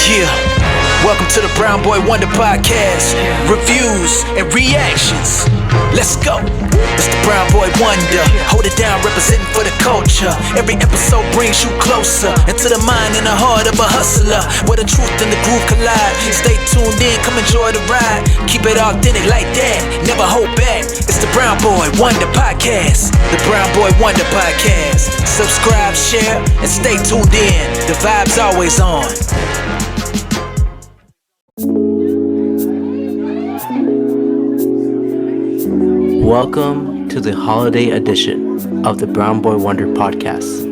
Yeah, welcome to the Brown Boy Wonder Podcast. Reviews and reactions. Let's go. It's the Brown Boy Wonder. Hold it down, representing for the culture. Every episode brings you closer into the mind and the heart of a hustler, where the truth and the groove collide. Stay tuned in, come enjoy the ride. Keep it authentic like that, never hold back. It's the Brown Boy Wonder Podcast. The Brown Boy Wonder Podcast. Subscribe, share, and stay tuned in. The vibe's always on. Welcome to the holiday edition of the Brown Boy Wonder podcast.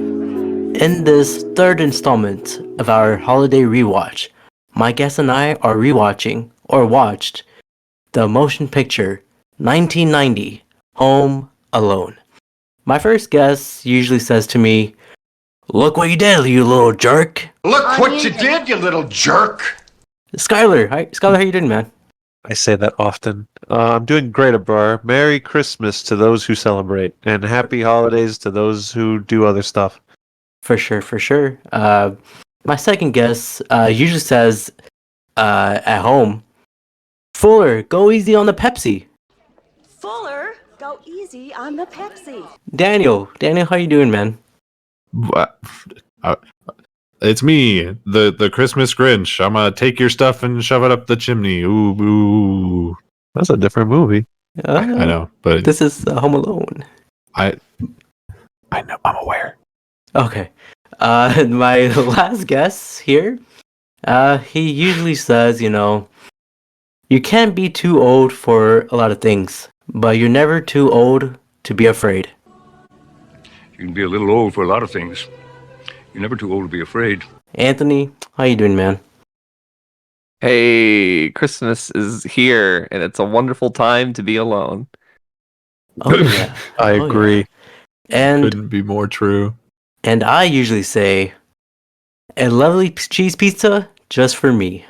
In this third installment of our holiday rewatch, my guest and I are rewatching or watched the motion picture 1990 Home Alone. My first guest usually says to me, "Look what you did, you little jerk." Look what you did, you little jerk. Skylar, hi Skylar, how you doing, man? I say that often. I'm doing great, Abrar. Merry Christmas to those who celebrate, and happy holidays to those who do other stuff. For sure. My second guest usually says at home, "Fuller, go easy on the Pepsi." Fuller, go easy on the Pepsi. Daniel, how you doing, man? What? It's me, the Christmas Grinch. I'm gonna take your stuff and shove it up the chimney. Ooh. That's a different movie. I know, but This is Home Alone. I know. I'm aware. Okay. My last guest here, he usually says, you can't be too old for a lot of things, but you're never too old to be afraid. You can be a little old for a lot of things. You're never too old to be afraid. Anthony, how you doing, man? Hey, Christmas is here, and it's a wonderful time to be alone. Oh yeah, I agree. And Couldn't be more true. and I usually say, a lovely cheese pizza just for me.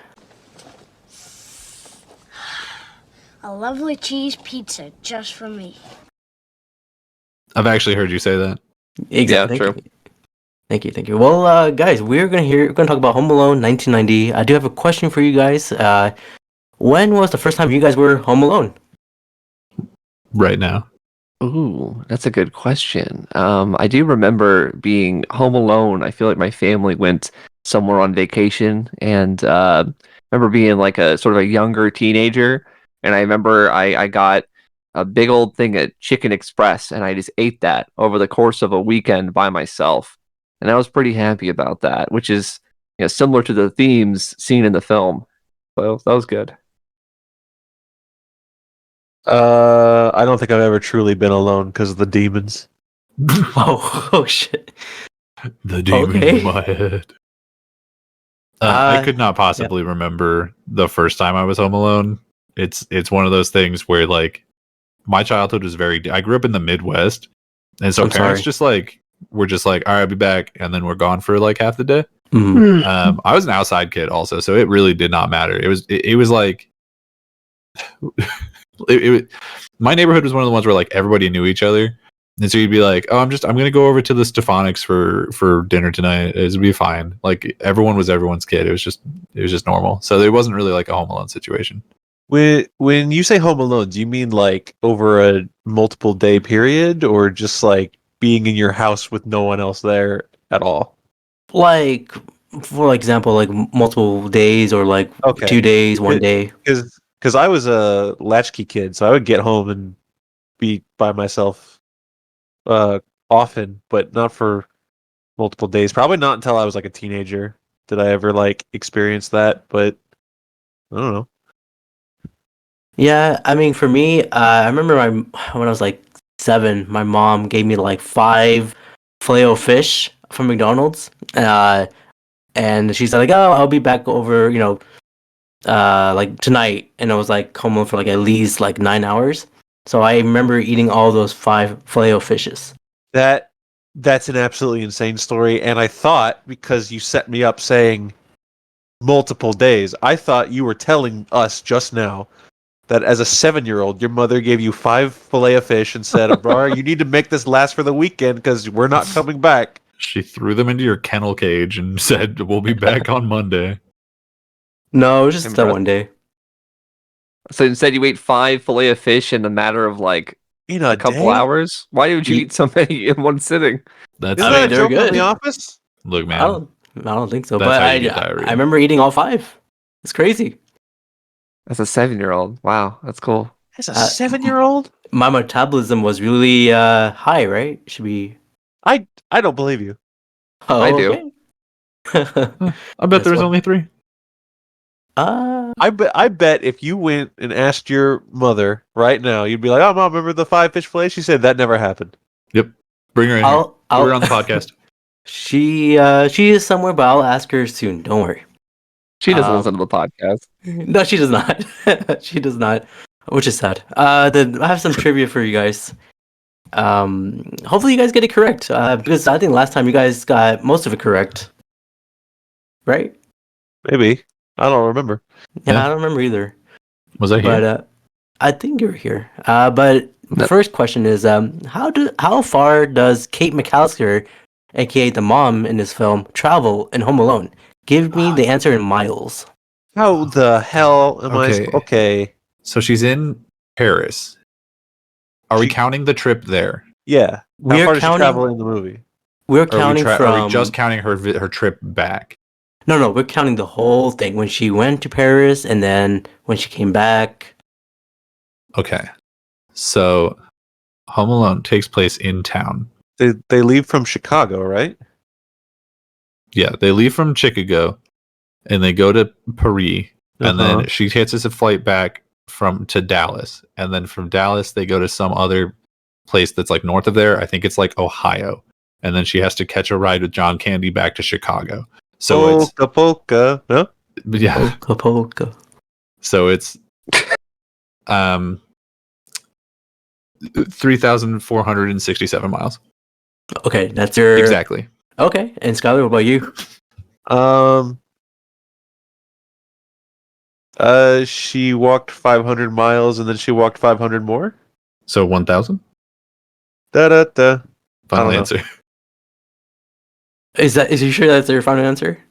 A lovely cheese pizza just for me. I've actually heard you say that. Exactly. true. Thank you. Well, guys, we're gonna talk about Home Alone 1990. I do have a question for you guys. When was the first time you guys were home alone? Right now. Ooh, that's a good question. I do remember being home alone. I feel like my family went somewhere on vacation, and remember being like a sort of a younger teenager. And I remember I got a big old thing at Chicken Express, and I just ate that over the course of a weekend by myself. And I was pretty happy about that, which is similar to the themes seen in the film. So that was good. I don't think I've ever truly been alone because of the demons. Oh shit. The demon Okay. in my head. I could not possibly remember the first time I was home alone. It's one of those things where like my childhood was I grew up in the Midwest, and so I'm parents sorry. just like were just like, all right, I'll be back, and then we're gone for like half the day. Mhm. I was an outside kid also, so it really did not matter. It was like my neighborhood was one of the ones where like everybody knew each other, and so you'd be like, oh, I'm gonna go over to the Stephanics for dinner tonight. It'd be fine. Like everyone was everyone's kid. It was just normal. So it wasn't really like a Home Alone situation. When you say Home Alone, do you mean like over a multiple day period, or just like being in your house with no one else there at all? Like, for example, like multiple days or like Okay. 2 days, 1 day. Because I was a latchkey kid, so I would get home and be by myself often, but not for multiple days. Probably not until I was like a teenager did I ever like experience that. But I don't know. Yeah, I mean, for me, I remember when I was like 7, my mom gave me like 5 Filet-O-Fish from McDonald's, and she said like, "Oh, I'll be back over, like tonight," and I was like home alone for like at least like 9 hours. So I remember eating all those 5 Filet-O-Fishes. That's an absolutely insane story, and I thought because you set me up saying multiple days, I thought you were telling us just now that as a 7-year-old, your mother gave you 5 Filet-O-Fish and said, "Abrar, you need to make this last for the weekend because we're not coming back." She threw them into your kennel cage and said, "We'll be back on Monday." No, it was just that Impressive. one day. So instead, you ate 5 fillet of fish in a matter of like In a a couple day? hours. Why would you Ye- eat so many in one sitting? That's Isn't I mean, that a they're joke on good. The Office? look, I man. don't think so. That's But how you get diarrhea. I remember eating all 5. It's crazy. As a 7-year-old. Wow, that's cool. As a Uh, 7-year-old? My metabolism was really high, right? Should be. I don't believe you. Oh, I do. okay. I bet Guess there was what? only 3. I bet if you went and asked your mother right now, you'd be like, "Oh, mom, remember the 5 fish fillets?" She said that never happened. Yep. Bring her in here. Put her on the podcast. She is somewhere, but I'll ask her soon. Don't worry. She doesn't Um, listen to the podcast. No, she does not. She does not, which is sad. Then I have some trivia for you guys. Hopefully you guys get it correct. Because I think last time you guys got most of it correct, right? Maybe. I don't remember. Yeah, Yeah. I don't remember either. Was I here? But I think you're here. But the No. first question is, how far does Kate McAllister, aka the mom in this film, travel in Home Alone? Give me the answer in miles. How the hell am Okay. I? Okay. So she's in Paris. Are we She- counting the trip there? Yeah. We How are far does she counting- travel in the movie? We're Or are counting we, from. are we just counting her trip back? No, we're counting the whole thing. When she went to Paris and then when she came back. Okay. So Home Alone takes place in town. They leave from Chicago, right? Yeah, they leave from Chicago and they go to Paris, and Uh-huh. then she catches a flight back to Dallas, and then from Dallas they go to some other place that's like north of there. I think it's like Ohio, and then she has to catch a ride with John Candy back to Chicago. So it's Polka. No? yeah, Polka. so it's 3,467 miles Okay, that's your exactly. Okay, and Skylar, what about you? She walked 500 miles and then she walked 500 more. So 1,000. Da da da. Final I don't know. answer. Is you sure that's your final answer?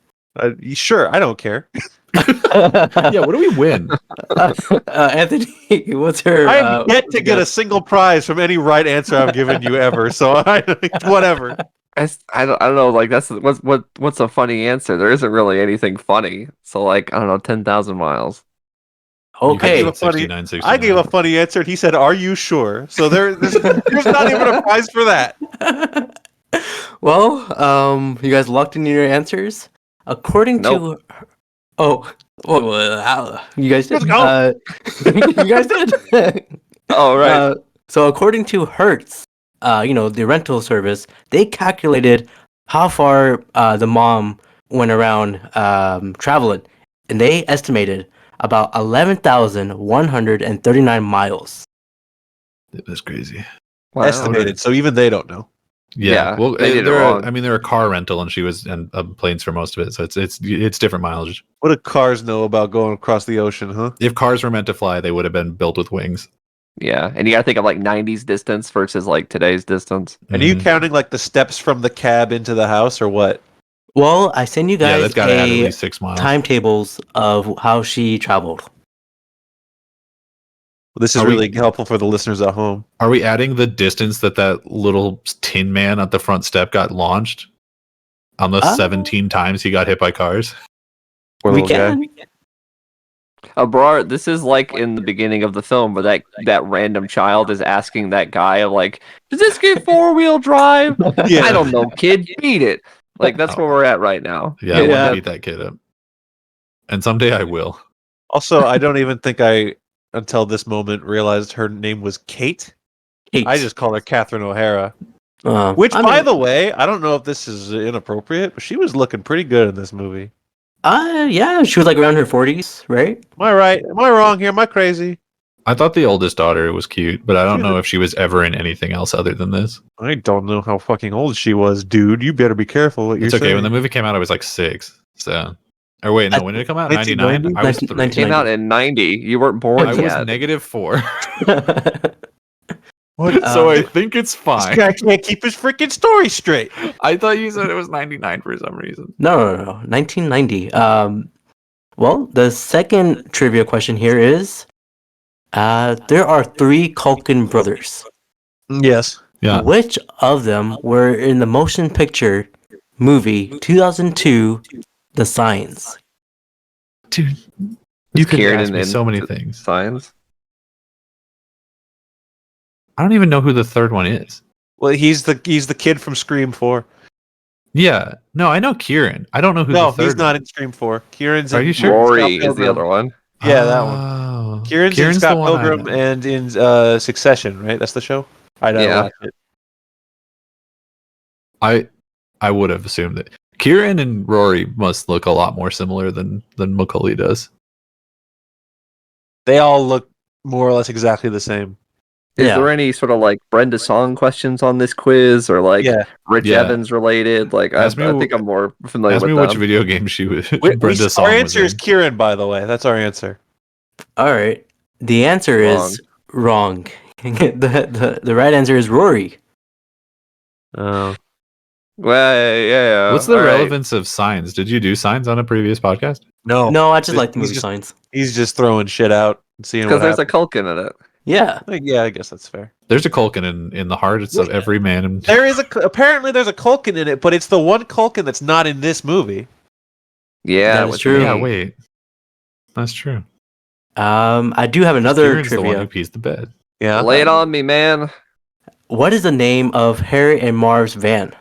Sure, I don't care. Yeah, what do we win? Anthony, what's her? I have yet to get a single prize from any right answer I've given you ever. So whatever. I don't know. Like what's a funny answer? There isn't really anything funny. So like I don't know, 10,000 miles. Okay, gave a funny- 69. I gave a funny answer and he said, "Are you sure?" So there's not even a prize for that. Well, you guys locked in your answers. According Nope. to, you guys did. Let's go. You guys did. Oh right. So according to Hertz, the rental service, they calculated how far the mom went around traveling, and they estimated about 11,139 miles. That's crazy. Wow. Estimated. So even they don't know. Yeah, Yeah, well, they did it they're wrong. I mean, they're a car rental, and she was and planes for most of it, so it's different mileage. What do cars know about going across the ocean, huh? If cars were meant to fly, they would have been built with wings. Yeah, and you gotta think of like 90s distance versus like today's distance. And are you Mhm. counting like the steps from the cab into the house or what? Well, I send you Yeah, guys that's got to add at a least 6 miles. timetables of how she traveled. Well, this is Are we- really helpful for the listeners at home. Are we adding the distance that little tin man at the front step got launched on the 17 times he got hit by cars? Poor We little guy. can. Brar, this is like in the beginning of the film, where that random child is asking that guy like, "Does this get 4-wheel drive?" Yeah. I don't know, kid. Beat it. Like that's where we're at right now. Yeah, I want Yeah. to beat that kid up. And someday I will. Also, I don't even think I, until this moment, realized her name was Kate. Kate. I just call her Catherine O'Hara. Uh, Which, I by mean, the way, I don't know if this is inappropriate, but she was looking pretty good in this movie. yeah, she was like around her 40s, right? Am I right? Am I wrong here? Am I crazy? I thought the oldest daughter was cute, but I don't She know was- if she was ever in anything else other than this. I don't know how fucking old she was, dude. You better be careful what It's you're okay. saying. When the movie came out, I was like 6. So, or wait, no, when did it come out? 99. 1990? I was 3. 1990. Came out in 90. You weren't born I was yet. -4. What? So I think it's This fine. guy can't keep his freaking story straight. I thought you said it was 99 for some reason. No, 1990. Well, the second trivia question here is: there are 3 Culkin brothers. Yes. Yeah. Which of them were in the motion picture movie 2002, The Signs? Dude, you could Kieran ask me and so many things. Signs. I don't even know who the third one is. Well, he's the kid from Scream 4. Yeah. No, I know Kieran. I don't know who No, the third he's not one. in Scream 4. Kieran's Are in you sure? Rory Scott is the Pilgrim. other one. Yeah, that one. Oh. Kieran's in the Scott one I Pilgrim know. and in Succession, right? That's the show. I don't Yeah. watch it. I would have assumed that Kieran and Rory must look a lot more similar than Macaulay does. They all look more or less exactly the same. Is Yeah. there any sort of like Brenda Song questions on this quiz, or like Yeah. Rich Yeah. Evans related? Like I Ask me think I'm more familiar Ask with me them. which video game she was. We- Brenda Song our was answer is in. Kieran, by the way. That's our answer. All right. The answer is wrong. The right answer is Rory. Oh. Well, yeah. What's the all right. relevance of Signs? Did you do Signs on a previous podcast? No. No, I just He's like the movie just- Signs. He's just throwing shit out and seeing what Because there's happens. a Culkin in it. Yeah. Yeah, I guess that's fair. There's a Culkin in the hearts of every man. And Apparently there's a Culkin in it, but it's the one Culkin that's not in this movie. Yeah, That is with true. me. yeah, wait, that's true. I do have another Kieran's the one trivia. who pees the bed. Yeah. Lay it on me, man. What is the name of Harry and Marv's van?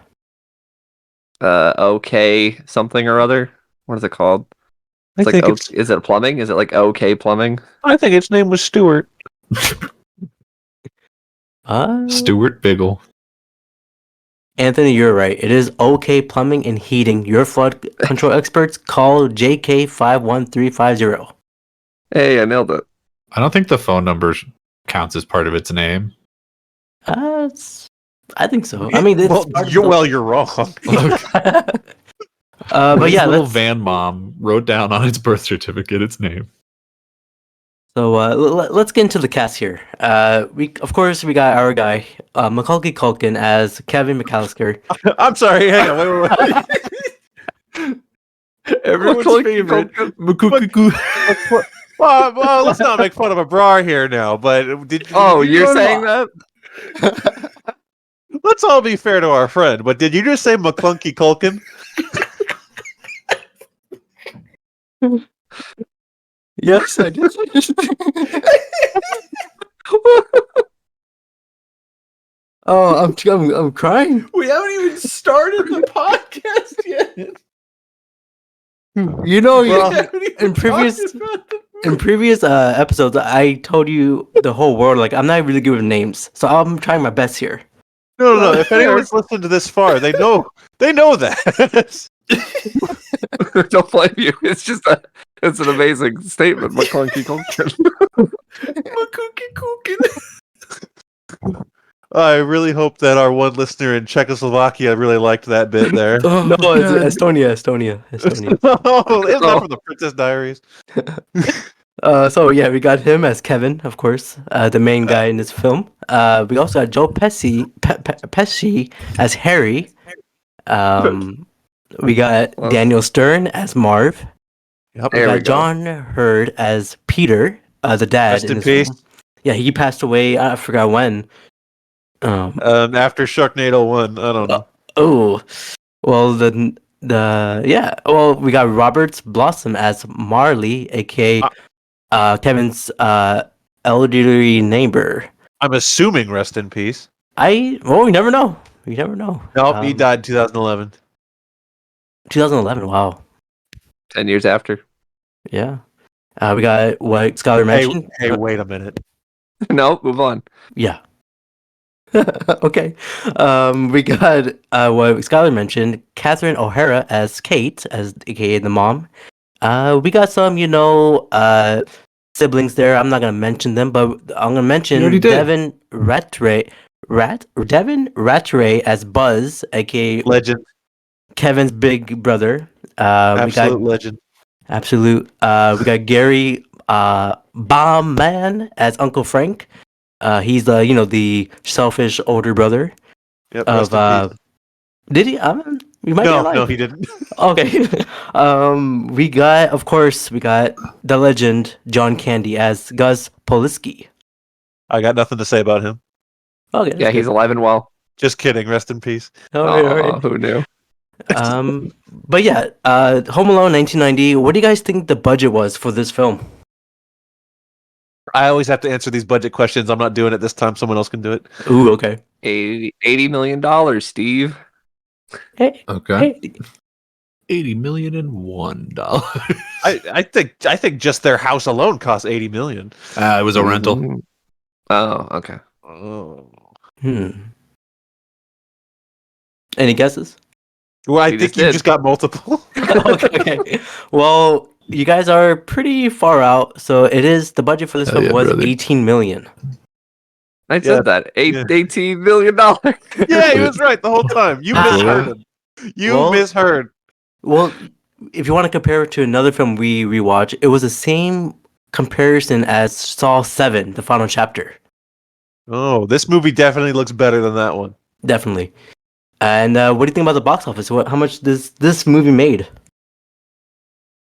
OK something or other. What is it called? It's like is it plumbing? Is it like OK plumbing? I think its name was Stuart. Stuart Biggle. Anthony, you're right. It is OK Plumbing and Heating. Your flood control experts call JK51350. Hey, I nailed it. I don't think the phone number counts as part of its name. I think so. I mean, it's You're wrong. but yeah, little let's, van mom wrote down on its birth certificate its name. so let's get into the cast here. We got our guy Macaulay Culkin as Kevin McAllister. I'm sorry. Hang on. Wait. Everyone's favorite. Well, let's not make fun of a bra here now. But You're saying that? Let's all be fair to our friend. But did you just say McClunky Culkin? Yes, I did. Oh, I'm crying. We haven't even started the podcast yet. You know, in previous episodes, I told you the whole world. Like, I'm not really good with names, so I'm trying my best here. No. If anyone's listened to this far, they know that. Don't blame you. It's an amazing statement, McClunky Culkin. I really hope that our one listener in Czechoslovakia really liked that bit there. No, it's Estonia. Oh, isn't that from the Princess Diaries? So yeah, we got him as Kevin, of course, the main guy in this film. We also got Joe Pesci as Harry. We got Daniel Stern as Marv. Yep. We got John Hurd as Peter, the dad. Rest in this peace. film. Yeah, he passed away. I forgot when. After Sharknado 1, I don't know. Well, we got Roberts Blossom as Marley, aka Kevin's elderly neighbor. I'm assuming rest in peace. We never know. Nope, he died in 2011. 2011. Wow. 10 years after. Yeah. We got what Skylar mentioned. Hey, wait a minute. No, move on. Yeah. Okay. We got what Skylar mentioned, Catherine O'Hara as Kate, as aka the mom. We got some, siblings there. I'm not gonna mention them, but I'm gonna mention Devin Rattray as Buzz, aka Legend. Kevin's big brother. Legend. Absolute. We got Gary Bomb Man as Uncle Frank. He's the selfish older brother Yep, of. Did he? We might be No, alive. no, he didn't. Okay. We got, of course, the legend John Candy as Gus Polisky. I got nothing to say about him. Okay, that's Yeah, he's good. alive and well. Just kidding. Rest in peace. All right, all Aw, right. who knew? But yeah, Home Alone 1990. What do you guys think the budget was for this film? I always have to answer these budget questions. I'm not doing it this time. Someone else can do it. Ooh, okay. $80 million, Steve. Hey, Okay. hey. $80,001. I think just their house alone cost $80 million. It was a rental. Mhm. Oh, okay. Oh. Any guesses? Well, I We think just you did. just got multiple. Okay. Well, you guys are pretty far out. So the budget for this Hell film yeah, was brother. 18 million. I Yeah, said that. yeah. $18 million. Yeah, he was right the whole time. You misheard him. You misheard. Well, if you want to compare it to another film we rewatched, it was the same comparison as Saw 7, the final chapter. Oh, this movie definitely looks better than that one. Definitely. And what do you think about the box office? How much this movie made?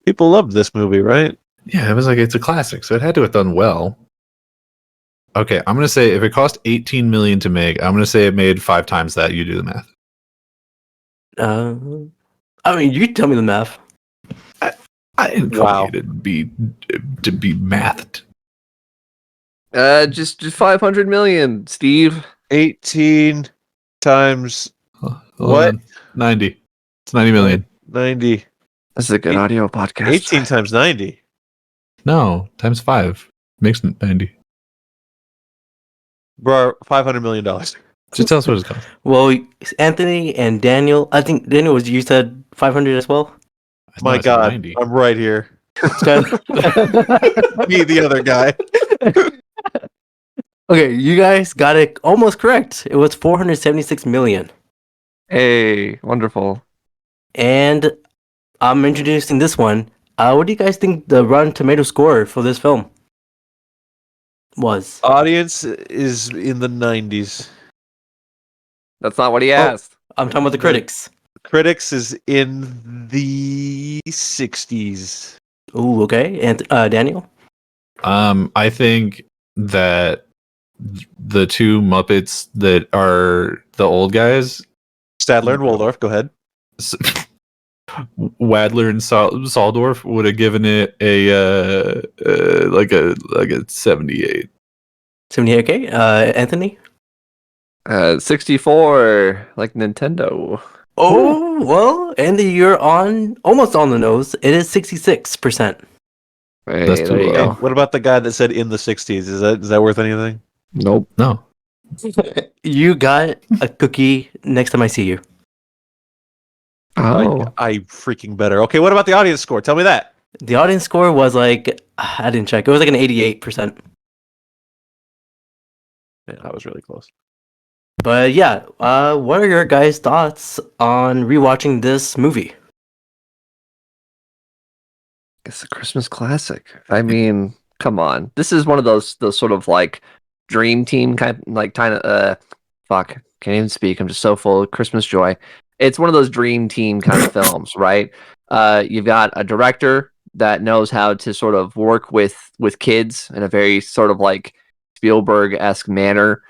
People loved this movie, right? Yeah, it was like it's a classic, so it had to have done well. Okay, I'm gonna say if it cost 18 million to make, I'm gonna say it made 5 times that. You do the math. I mean, you tell me the math. I didn't come here to be mathed. Just 500 million, Steve. 18 times what? 90. It's 90 million. 90. This is a good audio podcast. 18 times 90. No, times 5 makes 90. Bro, $500 million. Just tell us what it's cost. Well, Anthony and Daniel, I think Daniel you said 500 as well. My I said God, 90. I'm right here. Okay. Me, the other guy. Okay, you guys got it almost correct. It was 476 million. Hey, wonderful. And I'm introducing this one. What do you guys think the Rotten Tomato score for this film was? Audience is in the 90s. That's not what he asked. I'm talking about the critics. Critics is in the 60s. Ooh, okay. And Daniel? I think that the two Muppets that are the old guys, Stadler and Waldorf, go ahead. Wadler and Saldorf, would have given it a like a 78. 78, okay. Anthony? 64, like Nintendo. Oh, well, Andy, you're almost on the nose. It is 66%. Hey, That's too there you low. go. What about the guy that said in the 60s? Is that worth anything? Nope. No. You got a cookie next time I see you. Oh. I freaking better. Okay, what about the audience score? Tell me that. The audience score was like, I didn't check. It was like an 88%. Yeah, that was really close. But yeah, what are your guys' thoughts on rewatching this movie? It's a Christmas classic. I mean, come on. This is one of those sort of like dream team kind of fuck. Can't even speak. I'm just so full of Christmas joy. It's one of those dream team kind of films, right? You've got a director that knows how to sort of work with kids in a very sort of like Spielberg-esque manner.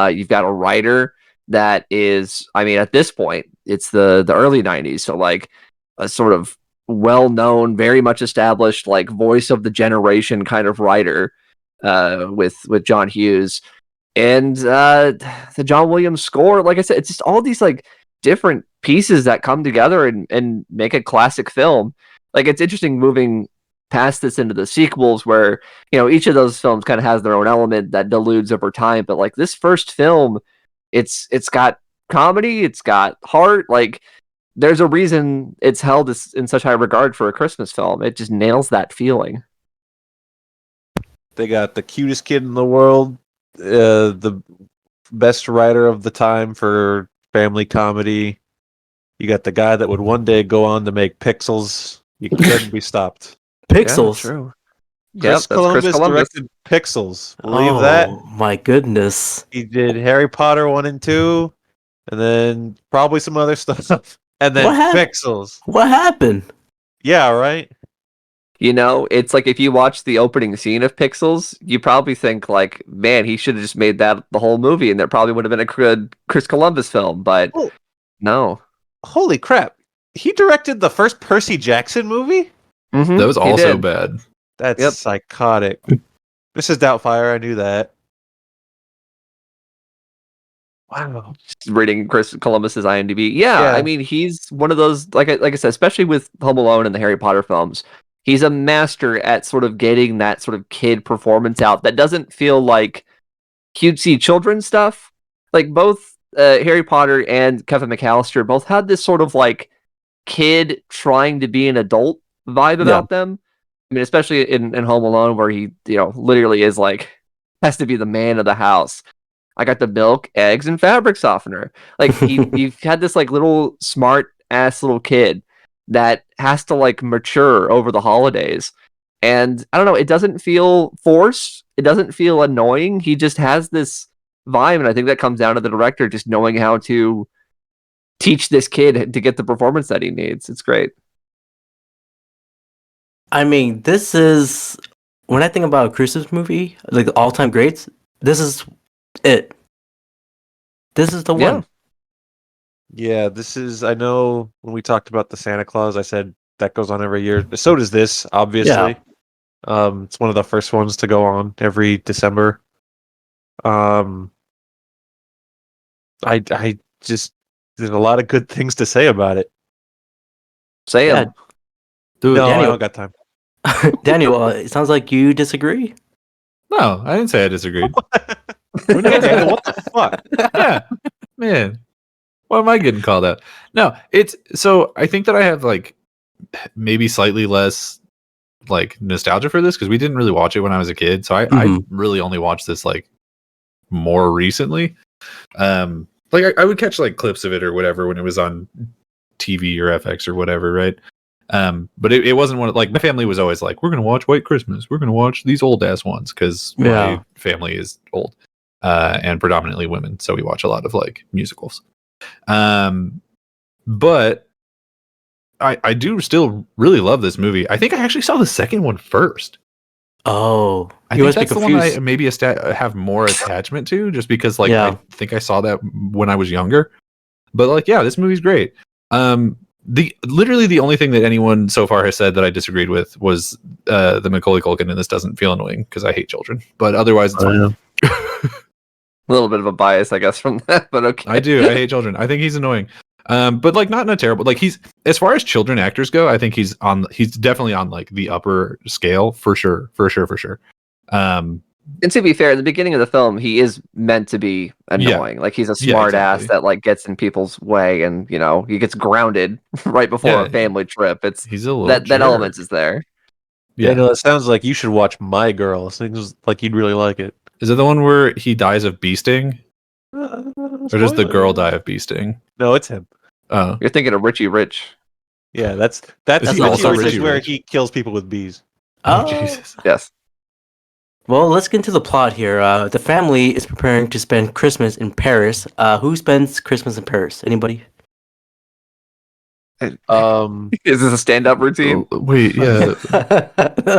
You've got a writer that is, I mean, at this point, it's the early 90s, so like a sort of well-known, very much established, like voice of the generation kind of writer with John Hughes. And the John Williams score, like I said, it's just all these like different pieces that come together and make a classic film. Like, it's interesting moving past this into the sequels where, you know, each of those films kind of has their own element that deludes over time. But like this first film, it's got comedy, it's got heart. Like, there's a reason it's held in such high regard for a Christmas film. It just nails that feeling. They got the cutest kid in the world, the best writer of the time for family comedy. You got the guy that would one day go on to make Pixels. You couldn't be stopped. Pixels. Yeah, true. Chris Columbus directed Pixels. Believe that? Oh my goodness. He did Harry Potter 1 and 2, and then probably some other stuff. And then What happened? Pixels. What happened? Yeah, right? You know, it's like if you watch the opening scene of Pixels, you probably think like, man, he should have just made that the whole movie, and there probably would have been a good Chris Columbus film. But Oh, no, holy crap. He directed the first Percy Jackson movie? That was he also did. bad. That's Yep. psychotic. Mrs. Doubtfire, I knew that. Wow. Just reading Chris Columbus's IMDb. Yeah, Yeah. I mean, he's one of those like I said, especially with Home Alone and the Harry Potter films. He's a master at sort of getting that sort of kid performance out that doesn't feel like cutesy children stuff. Like both Harry Potter and Kevin McAllister both had this sort of like kid trying to be an adult vibe about them. I mean, especially in Home Alone, where he, literally is like has to be the man of the house. I got the milk, eggs, and fabric softener. Like you've had this like little smart ass little kid that has to like mature over the holidays. And I don't know, it doesn't feel forced. It doesn't feel annoying. He just has this vibe, and I think that comes down to the director just knowing how to teach this kid to get the performance that he needs. It's great. I mean, this is when I think about a Christmas movie, like the all-time greats. This is it. This is the Yeah. one. Yeah, this is. I know when we talked about the Santa Claus, I said that goes on every year. So does this, obviously. It's one of the first ones to go on every December. I just there's a lot of good things to say about it. Say Yeah. him. Dude, No, I Daniel, don't got time. Daniel, it sounds like you disagree. No, I didn't say I disagreed. Daniel, what the fuck? Yeah, man. Why am I getting called out? No, it's so I think that I have like maybe slightly less like nostalgia for this because we didn't really watch it when I was a kid. So I Mhm. really only watched this like more recently. Like I would catch like clips of it or whatever when it was on TV or FX or whatever, right? But it wasn't one of like my family was always like, we're gonna watch White Christmas, we're gonna watch these old ass ones because Yeah. my family is old and predominantly women, so we watch a lot of like musicals. But I do still really love this movie. I think I actually saw the second one first. Oh, I you think must be that's the one I confused. maybe have more attachment to, just because like Yeah. I think I saw that when I was younger. But like, yeah, this movie's great. Literally the only thing that anyone so far has said that I disagreed with was the Macaulay Culkin, and this doesn't feel annoying because I hate children. But otherwise, it's fine. A little bit of a bias, I guess, from that, but okay. I do. I hate children. I think he's annoying. But like not in a terrible like he's as far as children actors go, I think he's definitely on like the upper scale for sure. And to be fair, at the beginning of the film, he is meant to be annoying. Like he's a Yeah, smart ass exactly. that like gets in people's way, and he gets grounded right before Yeah. a family trip. It's He's a little that jerk. element is there. Yeah. Daniel, it sounds like you should watch My Girl. It seems like you'd really like it. Is it the one where he dies of bee sting? Or does the girl die of bee sting? No, it's him. Oh. You're thinking of Richie Rich. Yeah, that's Is he also Richie Richie where Rich? he kills people with bees. Oh, Oh. Jesus. Yes. Well, let's get into the plot here. The family is preparing to spend Christmas in Paris. Who spends Christmas in Paris? Anybody? Is this a stand-up routine? Wait, yeah.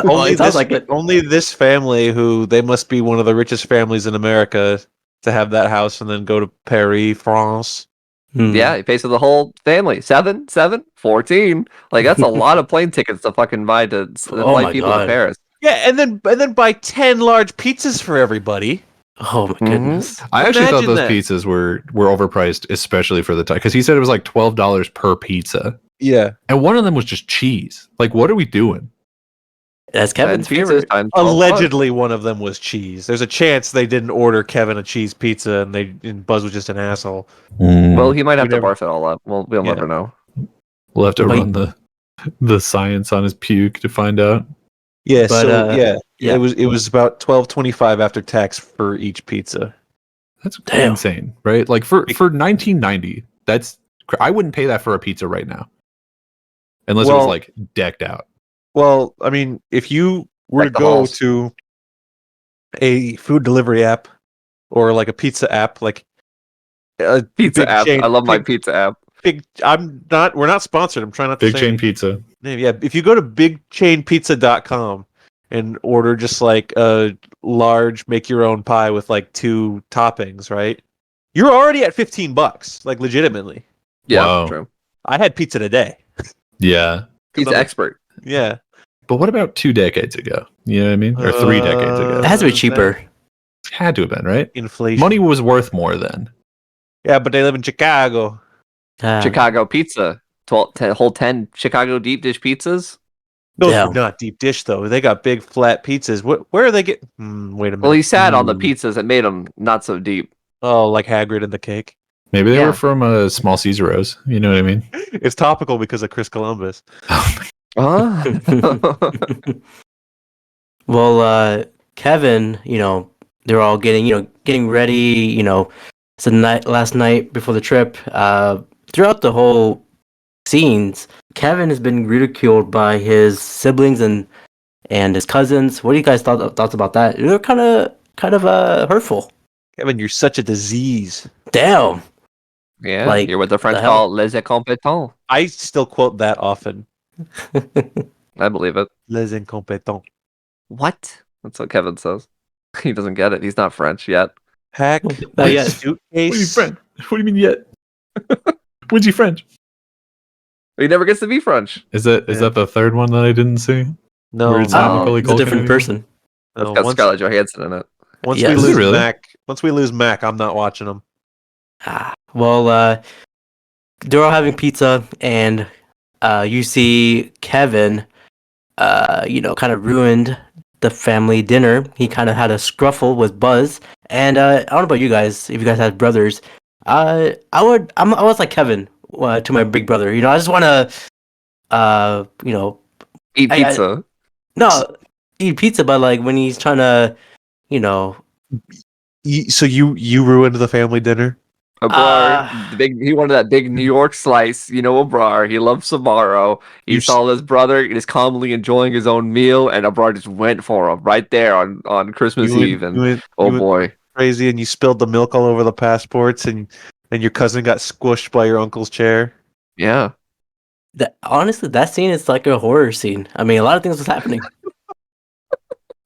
Well, it sounds like it. Only this family, who they must be one of the richest families in America, to have that house and then go to Paris, France. Yeah, he pays for the whole family. 14. Like that's a lot of plane tickets to fucking buy to Oh fly my people God. to Paris. Yeah, and then buy 10 large pizzas for everybody. Oh my goodness. I actually thought Imagine those that. pizzas were overpriced, especially for the time, because he said it was like $12 per pizza, Yeah. and one of them was just cheese. Like, what are we doing? That's Kevin's And pizzas favorite. times 12 bucks. Allegedly, one of them was cheese. There's a chance they didn't order Kevin a cheese pizza, and Buzz was just an asshole. Well, he might have We to never- barf it all up. We'll Yeah. never know. We'll have to But- run the science on his puke to find out. Yeah. But, yeah, yeah. it was about $12.25 after tax for each pizza. That's Damn. insane, right? Like for 1990, I wouldn't pay that for a pizza right now, unless it was Well- like decked out. Well, I mean, if you were to Like the go halls. to a food delivery app or like a pizza app, like a Pizza big app. chain- I love my big- pizza app. We're not sponsored. I'm trying not to Big say chain anything. pizza. Yeah, if you go to bigchainpizza.com and order just like a large make your own pie with like 2 toppings, right? You're already at $15, like legitimately. Yeah, Wow. true. I had pizza today. Yeah. He's I'm- expert. Yeah. But what about 2 decades ago? You know what I mean? Or 3 decades ago? It has to be cheaper. Had to have been, right? Inflation. Money was worth more then. Yeah, but they live in Chicago. Chicago pizza. 10 Chicago deep dish pizzas. Those Yeah. are not deep dish though. They got big flat pizzas. Where are they get? Wait a minute. Well, he sat on the pizzas that made them not so deep. Oh, like Hagrid and the cake. Maybe they Yeah. were from Small Caesaros. You know what I mean? It's topical because of Chris Columbus. Well, Kevin, they're all getting ready. It's the last night before the trip. Throughout the whole scenes, Kevin has been ridiculed by his siblings and his cousins. What do you guys thoughts about that? They're kind of hurtful. Kevin, you're such a disease. Damn. Yeah, Like, you're what the French the hell? call les incompetents. I still quote that often. I believe it. Les incompetents. What? That's what Kevin says. He doesn't get it. He's not French yet. Heck, Not yet. suitcase. What do you mean yet? When's he French? He never gets to be French. Is that the third one that I didn't see? No, Where it's Oh, not Macaulay It's a Culkin different anymore? person. That's no, got once, Scarlett Johansson in it. once Yeah. we Is it lose really? Mac, I'm not watching them. Well, they're all having pizza, and you see Kevin, kind of ruined the family dinner. He kind of had a scruffle with Buzz, and I don't know about you guys. If you guys had brothers, I was like Kevin to my big brother. I just want to, Eat pizza. no, eat pizza, but like when he's trying to, So you ruined the family dinner? Abrar, he wanted that big New York slice. Abrar. He loves Samaro. He saw his brother is calmly enjoying his own meal, and Abrar just went for him right there on Christmas Eve. And you boy, went crazy, and you spilled the milk all over the passports, and your cousin got squished by your uncle's chair. yeah. honestly, that scene is like a horror scene. I mean, a lot of things was happening.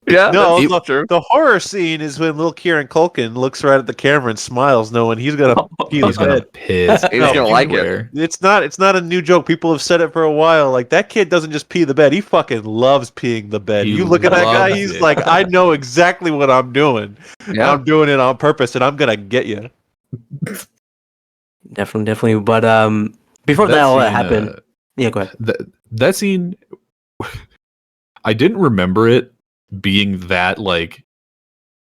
Yeah, No, that's true. the horror scene is when little Kieran Culkin looks right at the camera and smiles, knowing he's gonna pee his He's gonna head. piss. He's gonna like it. everywhere. It's not a new joke. People have said it for a while. Like, that kid doesn't just pee the bed; he fucking loves peeing the bed. He You look at that guy; loves he's it. like, I know exactly what I'm doing. Yeah. I'm doing it on purpose, and I'm gonna get you. Definitely. But before that all that happened, yeah, go ahead. That scene, I didn't remember it being that like,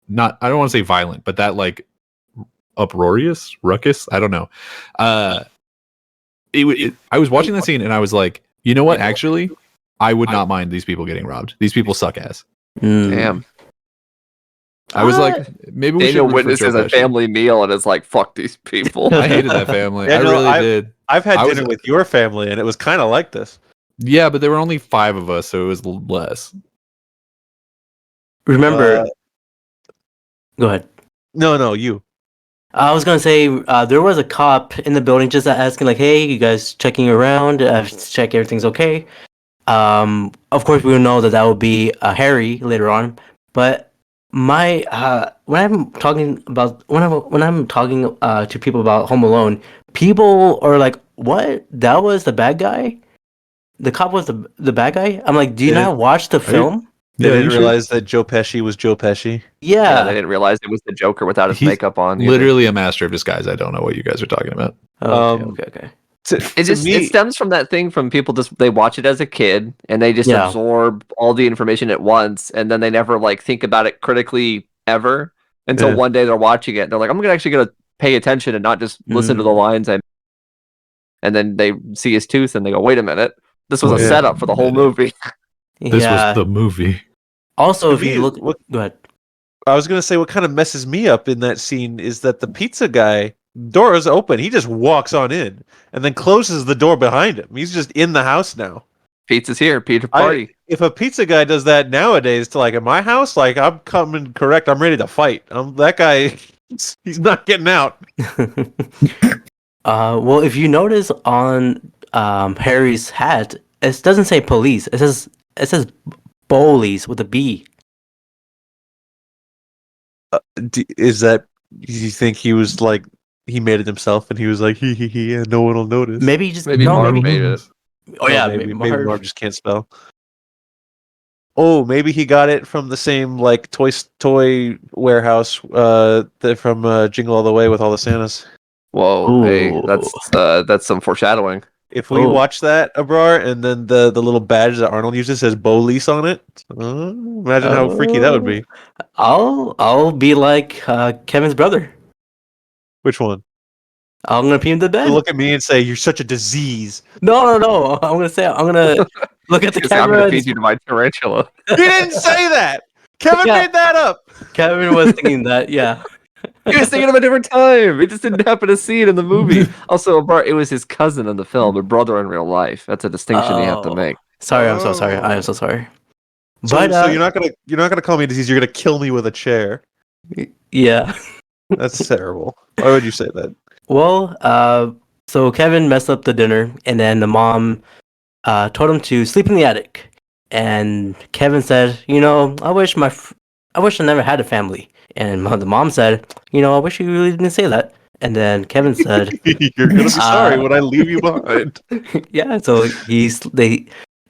not, I don't want to say violent, but that like uproarious, ruckus. I don't know. I was watching that scene and I was like, you know what? Actually, I would not mind these people getting robbed. These people suck ass. Damn. I was like, maybe we Daniel should root for witnesses Joe a Pesci. family meal and is like, "Fuck these people." I hated that family. Yeah, I no, really did. I've had I was- dinner with your family, and it was kind of like this. Yeah, but there were only 5 of us, so it was less. Remember, go ahead. No, you. I was gonna say there was a cop in the building just asking like, "Hey, you guys checking around? Check everything's okay." Of course, we know that would be Harry later on. But my when I'm talking to people about Home Alone, people are like, "What? That was the bad guy? The cop was the bad guy?" I'm like, "Do you Yeah. not watch the film?" They Yeah, didn't you should- realize that Joe Pesci was Joe Pesci. Yeah, Yeah. they didn't realize it was the Joker without his He's makeup on. either. Literally a master of disguise. I don't know what you guys are talking about. Oh, Um, okay. It stems from that thing from people they watch it as a kid and they just Yeah. absorb all the information at once and then they never like think about it critically ever until Yeah. one day they're watching it and they're like, I'm gonna pay attention and not just listen to the lines and then they see his tooth and they go, wait a minute, this was a Yeah. setup for the whole movie. This Yeah. was the movie. Also, if To me, you look, what- go ahead. I was gonna say what kind of messes me up in that scene is that the pizza guy, door is open, he just walks on in and then closes the door behind him. He's just in the house now. Pizza's here, pizza party. If a pizza guy does that nowadays to like at my house, like I'm coming correct, I'm ready to fight. That guy, he's not getting out. Well, if you notice on Harry's hat, it doesn't say police. It says Bowlies with a B. Is that you think he was like he made it himself and he was like he and no one will notice? Maybe just Maybe no, Marv maybe. made it. Oh yeah, maybe Marv. Marv just can't spell. Oh, maybe he got it from the same like toy warehouse from Jingle All the Way with all the Santas. Whoa, hey, Ooh. that's some foreshadowing. If we Oh. watch that, Abrar, and then the little badge that Arnold uses says Bolis on it, imagine how freaky that would be. I'll be like Kevin's brother. Which one? I'm gonna pee him to bed. Look at me and say, "You're such a disease." No. I'm gonna look at the Just, I'm camera. gonna And feed you to my tarantula. He didn't say that. Kevin Yeah. made that up. Kevin was thinking that. Yeah. He was thinking of a different time. It just didn't happen to see it in the movie. Also, it was his cousin in the film, a brother in real life. That's a distinction you have to Oh. make. Sorry, I'm so sorry. I am so sorry. So, But so you're not gonna call me a disease. You're gonna kill me with a chair. yeah. That's terrible. Why would you say that? Well, so Kevin messed up the dinner, and then the mom told him to sleep in the attic. And Kevin said, I wish I never had a family. And the mom said, I wish you really didn't say that. And then Kevin said, You're gonna be sorry when I leave you behind. yeah. So he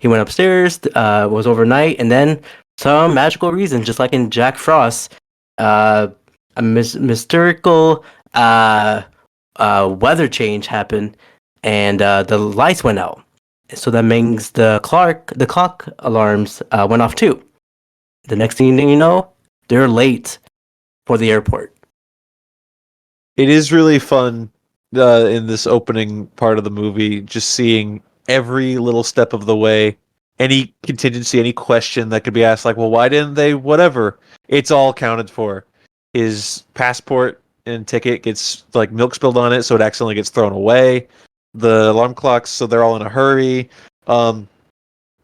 went upstairs, was overnight, and then some magical reason, just like in Jack Frost, a mystical weather change happened, and the lights went out. So that means the clock alarms went off too. The next thing you know, they're late for the airport. It is really fun in this opening part of the movie, just seeing every little step of the way, any contingency, any question that could be asked, like, well, why didn't they? Whatever. It's all accounted for. His passport and ticket gets like milk spilled on it, so it accidentally gets thrown away. The alarm clocks, so they're all in a hurry.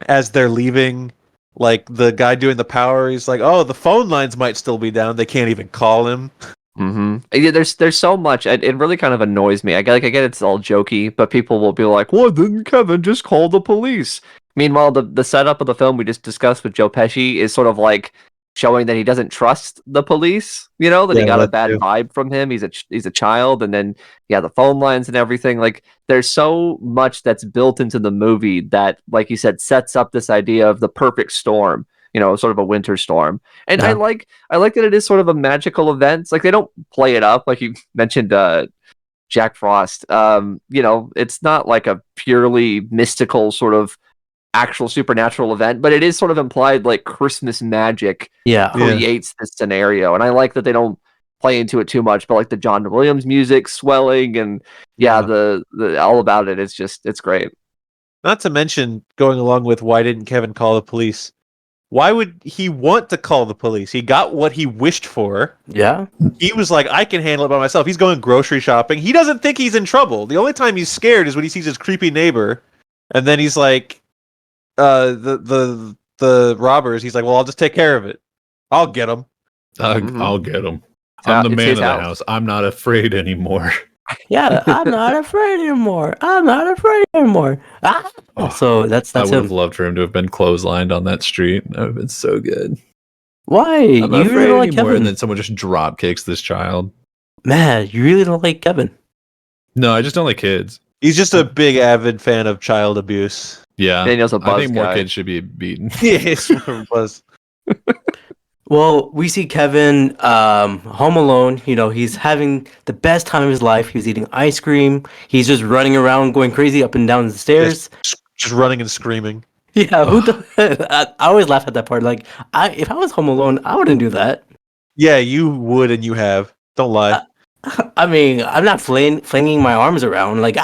As they're leaving, like the guy doing the power, he's like, "Oh, the phone lines might still be down. They can't even call him." Mm-hmm. Yeah, there's so much. It really kind of annoys me. I get it's all jokey, but people will be like, "Why didn't Kevin just call the police?" Meanwhile, the setup of the film we just discussed with Joe Pesci is sort of like showing that he doesn't trust the police. That he got a bad vibe from him. He's a child, and then the phone lines and everything. Like there's so much that's built into the movie that, like you said, sets up this idea of the perfect storm. Sort of a winter storm. And Yeah. I like that it is sort of a magical event. Like they don't play it up like you mentioned Jack Frost. It's not like a purely mystical sort of actual supernatural event, but it is sort of implied like Christmas magic Yeah. creates this scenario. And I like that they don't play into it too much, but like the John Williams music swelling and the all about it. It's great. Not to mention, going along with why didn't Kevin call the police? Why would he want to call the police? He got what he wished for. Yeah. He was like, I can handle it by myself. He's going grocery shopping. He doesn't think he's in trouble. The only time he's scared is when he sees his creepy neighbor. And then he's like, the robbers, he's like, well, I'll just take care of it. I'll get them. I'll get him. I'm the It's man his of the house. house. I'm not afraid anymore. Yeah. I'm not afraid anymore. Ah! Oh, So that's I would him. have loved for him to have been clotheslined on that street. That would have been so good. Why? I'm not You afraid really don't like anymore. Kevin? And then someone just drop kicks this child. Man, you really don't like Kevin. No, I just don't like kids. He's just a big avid fan of child abuse. Yeah, Daniel's a I buzz think more guy. kids should be beaten. Yes, it was. Well, we see Kevin home alone. He's having the best time of his life. He's eating ice cream. He's just running around, going crazy up and down the stairs. Just running and screaming. Yeah, I always laugh at that part. Like, if I was home alone, I wouldn't do that. Yeah, you would and you have. Don't lie. I mean, I'm not flinging my arms around like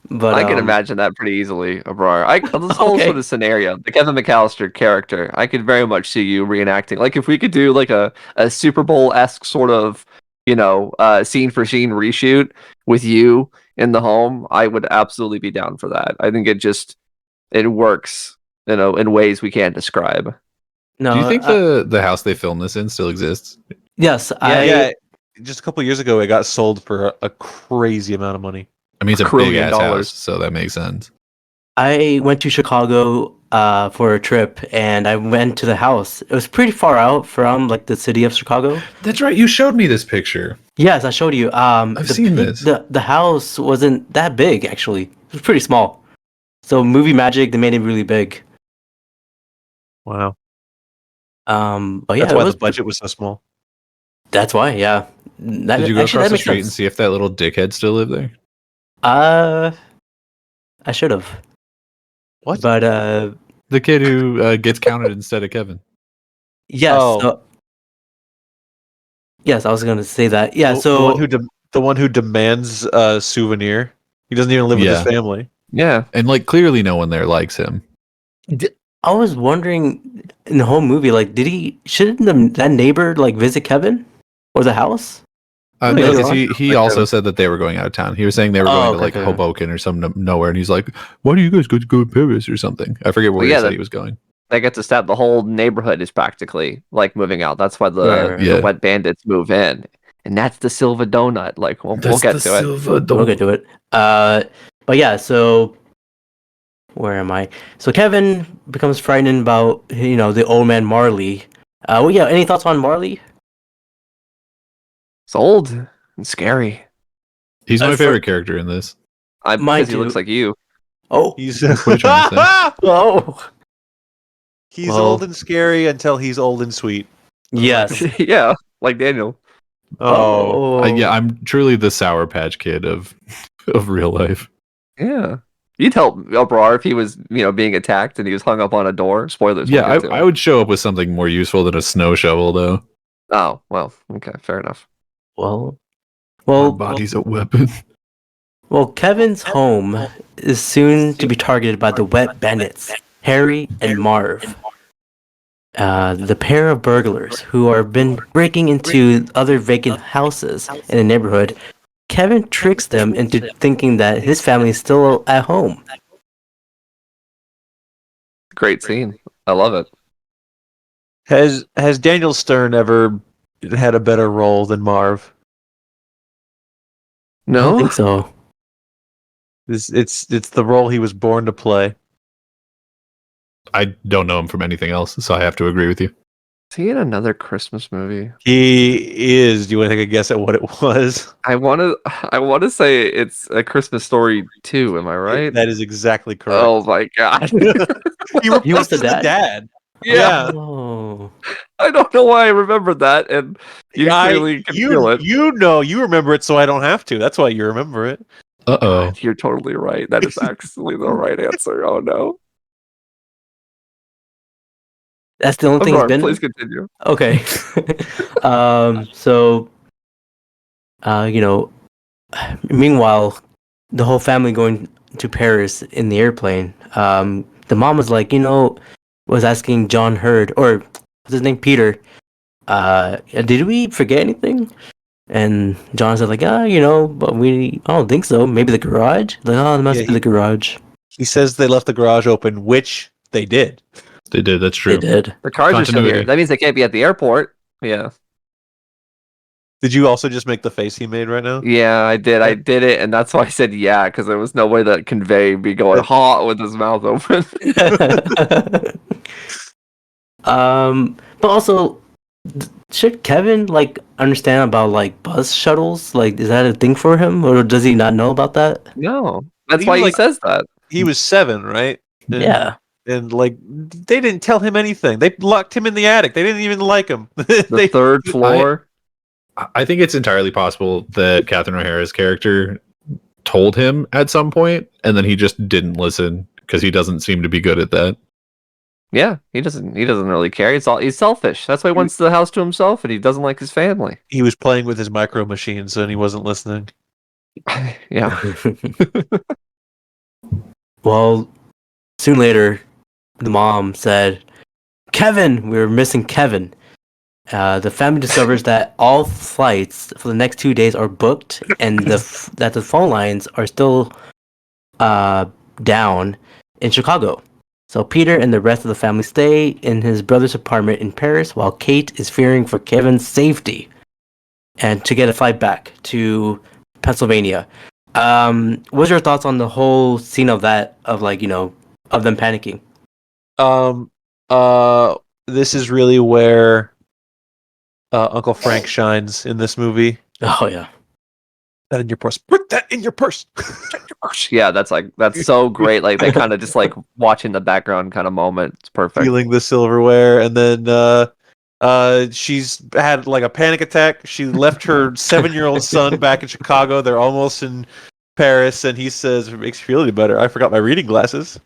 But I can imagine that pretty easily, Abrar. This whole Okay. sort of scenario, the Kevin McAllister character, I could very much see you reenacting. Like if we could do like a Super Bowl-esque sort of, scene for scene reshoot with you in the home, I would absolutely be down for that. I think it works, in ways we can't describe. No, Do you think the house they filmed this in still exists? Yes, Yeah, just a couple years ago, it got sold for a crazy amount of money. I mean, it's a $1 big trillion. ass house, so that makes sense. I went to Chicago for a trip, and I went to the house. It was pretty far out from like the city of Chicago. That's right. You showed me this picture. Yes, I showed you. I've seen this. The house wasn't that big actually. It was pretty small. So movie magic, they made it really big. Wow. But yeah, That's why it was, the budget was so small. That's why, yeah. Did you go across the street and see if that little dickhead still lived there? I should have. What? But The kid who gets counted instead of Kevin. yes, Oh. yes, I was gonna say that. Yeah, the so one who demands a souvenir. He doesn't even live with his family. Yeah. And like clearly no one there likes him. I was wondering in the whole movie, like, shouldn't that neighbor like visit Kevin or the house? No, Later because on? he also said that they were going out of town. He was saying they were going to like okay. Hoboken or some nowhere, and he's like, "Why do you guys go to Paris or something?" I forget where he said he was going. They get to stab the whole neighborhood is practically like moving out. That's why the Right. wet bandits move in, and that's the Silver Donut. Like we'll get to it. We'll get to it. But yeah, so where am I? So Kevin becomes frightened about the old man Marley. Well, yeah. Any thoughts on Marley? It's old and scary. He's my favorite character in this. Because he looks like you. Oh, He's What are you trying to say? oh, he's Well- old and scary until he's old and sweet. yes. Yeah, like Daniel. Oh. Yeah, I'm truly the Sour Patch Kid of real life. Yeah. You'd help Elbrar if he was, being attacked and he was hung up on a door. Spoilers. Yeah, we'll get to I it. would show up with something more useful than a snow shovel, though. Oh, well, okay, fair enough. Well, My body's a weapon. well. Kevin's home is soon to be targeted by the wet bandits, Harry and Marv. The pair of burglars who are been breaking into other vacant houses in the neighborhood. Kevin tricks them into thinking that his family is still at home. Great scene. I love it. Has Daniel Stern ever had a better role than Marv? I don't No? think so. It's the role he was born to play. I don't know him from anything else, so I have to agree with you. Is he in another Christmas movie? He is. Do you want to take a guess at what it was? I want to say it's A Christmas Story 2, am I right? That is exactly correct. Oh my god. he was the replaced the dad. Yeah. Oh. I don't know why I remembered that, and you clearly can feel it. You remember it, so I don't have to. That's why you remember it. Uh-oh. You're totally right. That is actually the right answer. Oh no. That's the only thing he's Elbrar, been. please continue. Okay. So, meanwhile, the whole family going to Paris in the airplane. The mom was like, was asking John Hurd, or what's his name, Peter. Did we forget anything? And John said like, but I don't think so. Maybe the garage. Like, oh, it must be the garage. He says they left the garage open, which they did. They did, that's true. They did. The cars are still here. Continuity. That means they can't be at the airport. Yeah. Did you also just make the face he made right now? Yeah, I did. I did it, and that's why I said yeah, because there was no way that Convey be going hot with his mouth open. But also, should Kevin understand about bus shuttles? Is that a thing for him, or does he not know about that? No, that's He why was he like- says that. He was 7, right? And, Yeah. And they didn't tell him anything. They locked him in the attic. They didn't even like him. The third floor. I think it's entirely possible that Catherine O'Hara's character told him at some point, and then he just didn't listen because he doesn't seem to be good at that. Yeah, he doesn't really care. He's selfish. That's why he wants the house to himself, and he doesn't like his family. He was playing with his micro machines and he wasn't listening. Yeah. Well, soon later, the mom said, "Kevin, we're missing Kevin." The family discovers that all flights for the next 2 days are booked, and that the phone lines are still down in Chicago. So Peter and the rest of the family stay in his brother's apartment in Paris, while Kate is fearing for Kevin's safety. and to get a flight back to Pennsylvania. What's your thoughts on the whole scene of that, of like, of them panicking? This is really where Uncle Frank shines in this movie. Oh yeah. That in your purse. Put that in your purse. Yeah, that's so great. Like they kind of just like watching the background kind of moment. It's perfect. Feeling the silverware, and then she's had like a panic attack. She left her 7-year-old son back in Chicago. They're almost in Paris, and he says, "It makes you feel any better. I forgot my reading glasses."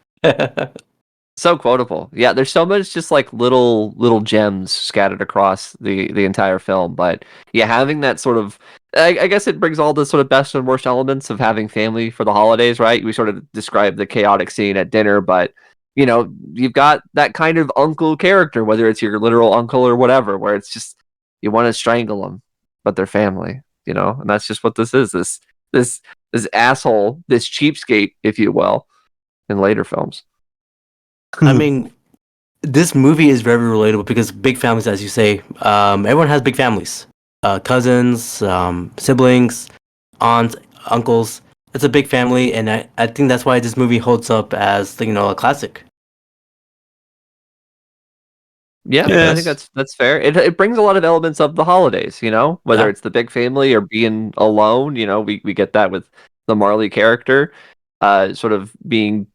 So quotable. Yeah, there's so much just like little gems scattered across the entire film. But yeah, having that sort of, I guess it brings all the sort of best and worst elements of having family for the holidays, right? We sort of described the chaotic scene at dinner, but you've got that kind of uncle character, whether it's your literal uncle or whatever, where it's just you want to strangle them, but they're family, and that's just what this is. This asshole, this cheapskate, if you will, in later films. I mean, this movie is very relatable because big families, as you say, everyone has big families, cousins, siblings, aunts, uncles. It's a big family, and I think that's why this movie holds up as a classic. Yeah, Yes. I think that's fair. It brings a lot of elements of the holidays, whether Yeah. it's the big family or being alone. We get that with the Marley character, sort of being.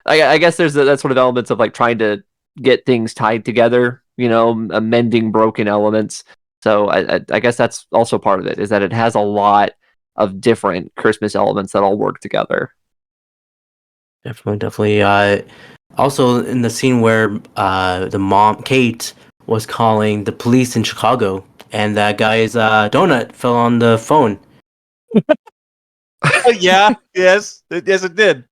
I guess there's that sort of elements of like trying to get things tied together, amending broken elements. So I guess that's also part of it, is that it has a lot of different Christmas elements that all work together. Definitely. Also, in the scene where the mom, Kate, was calling the police in Chicago, and that guy's donut fell on the phone. Yeah. Yes. Yes, it did.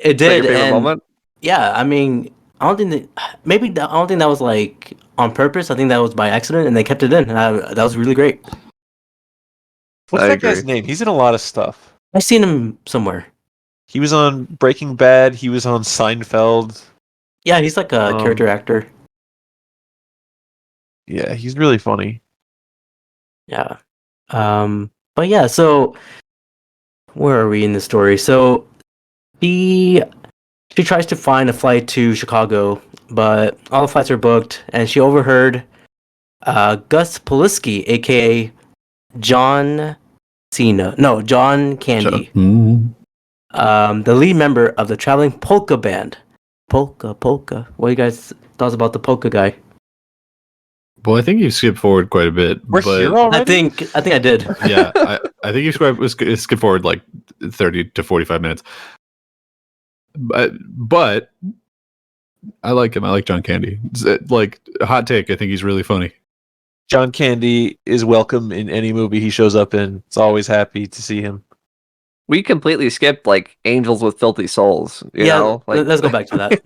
It Is that your did, favorite and moment? yeah, I mean, I don't think I don't think that was like on purpose. I think that was by accident, and they kept it in. That was really great. What's I that guy's agree. name? He's in a lot of stuff. I've seen him somewhere. He was on Breaking Bad. He was on Seinfeld. Yeah, he's like a character actor. Yeah, he's really funny. Yeah. But yeah, so where are we in the story? So she tries to find a flight to Chicago, but all the flights are booked, and she overheard Gus Polisky, aka John John Candy, the lead member of the traveling polka band. Polka. What do you guys thoughts about the polka guy? Well, I think you skipped forward quite a bit. We're but here already? I think I did. Yeah, I think you skipped forward like 30 to 45 minutes. But I like him. I like John Candy. Like, hot take, I think he's really funny. John Candy is welcome in any movie he shows up in. It's always happy to see him. We completely skipped like Angels with Filthy Souls. Let's go back to that.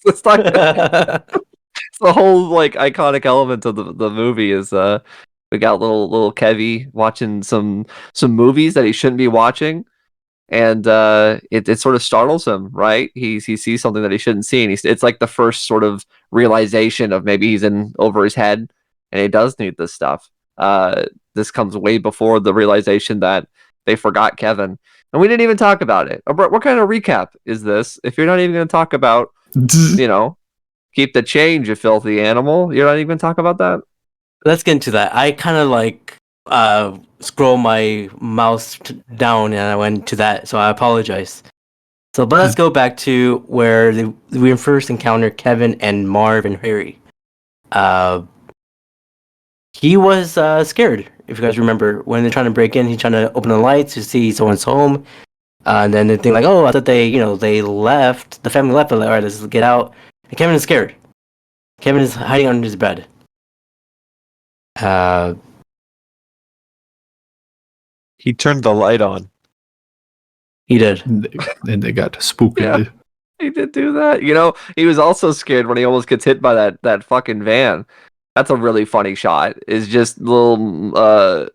Let's talk. It's the whole like iconic element of the movie is we got little Kevy watching some movies that he shouldn't be watching, and it sort of startles him, right? He sees something that he shouldn't see, and it's like the first sort of realization of maybe he's in over his head, and he does need this stuff. This comes way before the realization that they forgot Kevin, and we didn't even talk about it. What kind of recap is this if you're not even going to talk about, keep the change, you filthy animal? You're not even going to talk about that? Let's get into that. I kind of like scroll my mouse down and I went to that, so I apologize. But let's go back to where we first encounter Kevin and Marv and Harry. He was scared, if you guys remember, when they're trying to break in. He's trying to open the lights to see someone's home, and then they think like, "Oh, I thought they left. The family left. But like, all right, let's get out." And Kevin is scared. Kevin is hiding under his bed. He turned the light on. He did. And they got spooky. Yeah. He did do that. He was also scared when he almost gets hit by that fucking van. That's a really funny shot. Is just little McClunky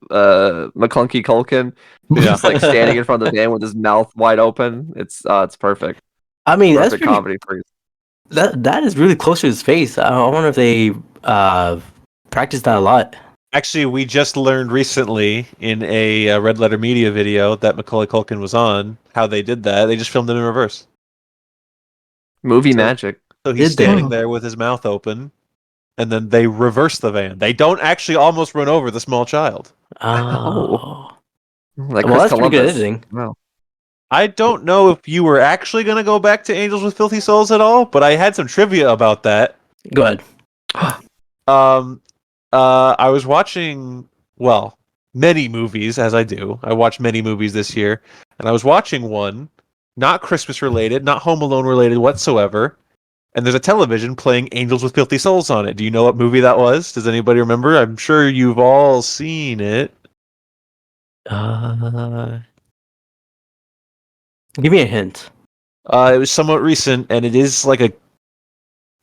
Culkin just like standing in front of the van with his mouth wide open. It's perfect. I mean, Perfect that's comedy for you. that is really close to his face. I wonder if they practice that a lot. Actually, we just learned recently in a Red Letter Media video that Macaulay Culkin was on how they did that. They just filmed it in reverse. Movie magic. So he's Did they? standing there with his mouth open, and then they reverse the van. They don't actually almost run over the small child. Oh. Like Well, Chris that's pretty good Columbus. editing. Wow. I don't know if you were actually going to go back to Angels with Filthy Souls at all, but I had some trivia about that. Go ahead. I was watching, well, many movies, as I do. I watched many movies this year, and I was watching one, not Christmas related, not Home Alone related whatsoever, and there's a television playing Angels with Filthy Souls on it. Do you know what movie that was? Does anybody remember? I'm sure you've all seen it. Give me a hint. It was somewhat recent, and it is like a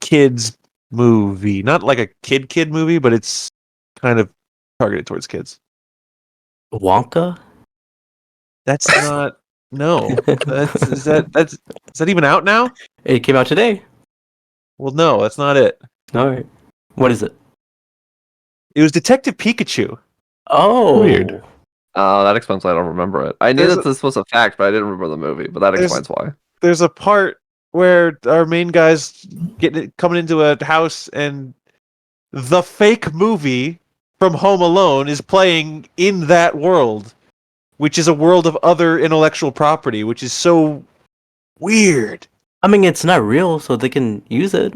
kids movie. Not like a kid movie, but it's kind of targeted towards kids. Wonka? That's not. No. Is that even out now? It came out today. Well, no, that's not it. All right. What is it? It was Detective Pikachu. Oh. Weird. Oh, that explains why I don't remember it. I knew There's that this was a fact, but I didn't remember the movie. But that There's- explains why. There's a part where our main guy's coming into a house, and the fake movie from Home Alone is playing in that world, which is a world of other intellectual property, which is so weird. I mean, it's not real, so they can use it.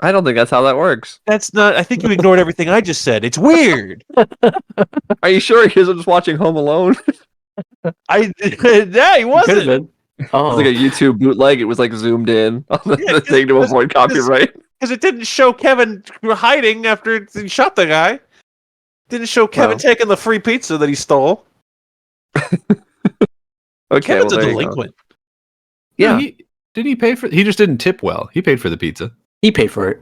I don't think that's how that works. That's not. I think you ignored everything I just said. It's weird. Are you sure he wasn't just watching Home Alone? Yeah, he Could have wasn't. been. It Oh. was like a YouTube bootleg. It was like zoomed in on the thing to avoid copyright. Because it didn't show Kevin hiding after he shot the guy. Didn't show Kevin Well. taking the free pizza that he stole. Okay, Kevin's well, a there you go. delinquent. Yeah. Did he pay for? He just didn't tip well. He paid for the pizza He paid for it.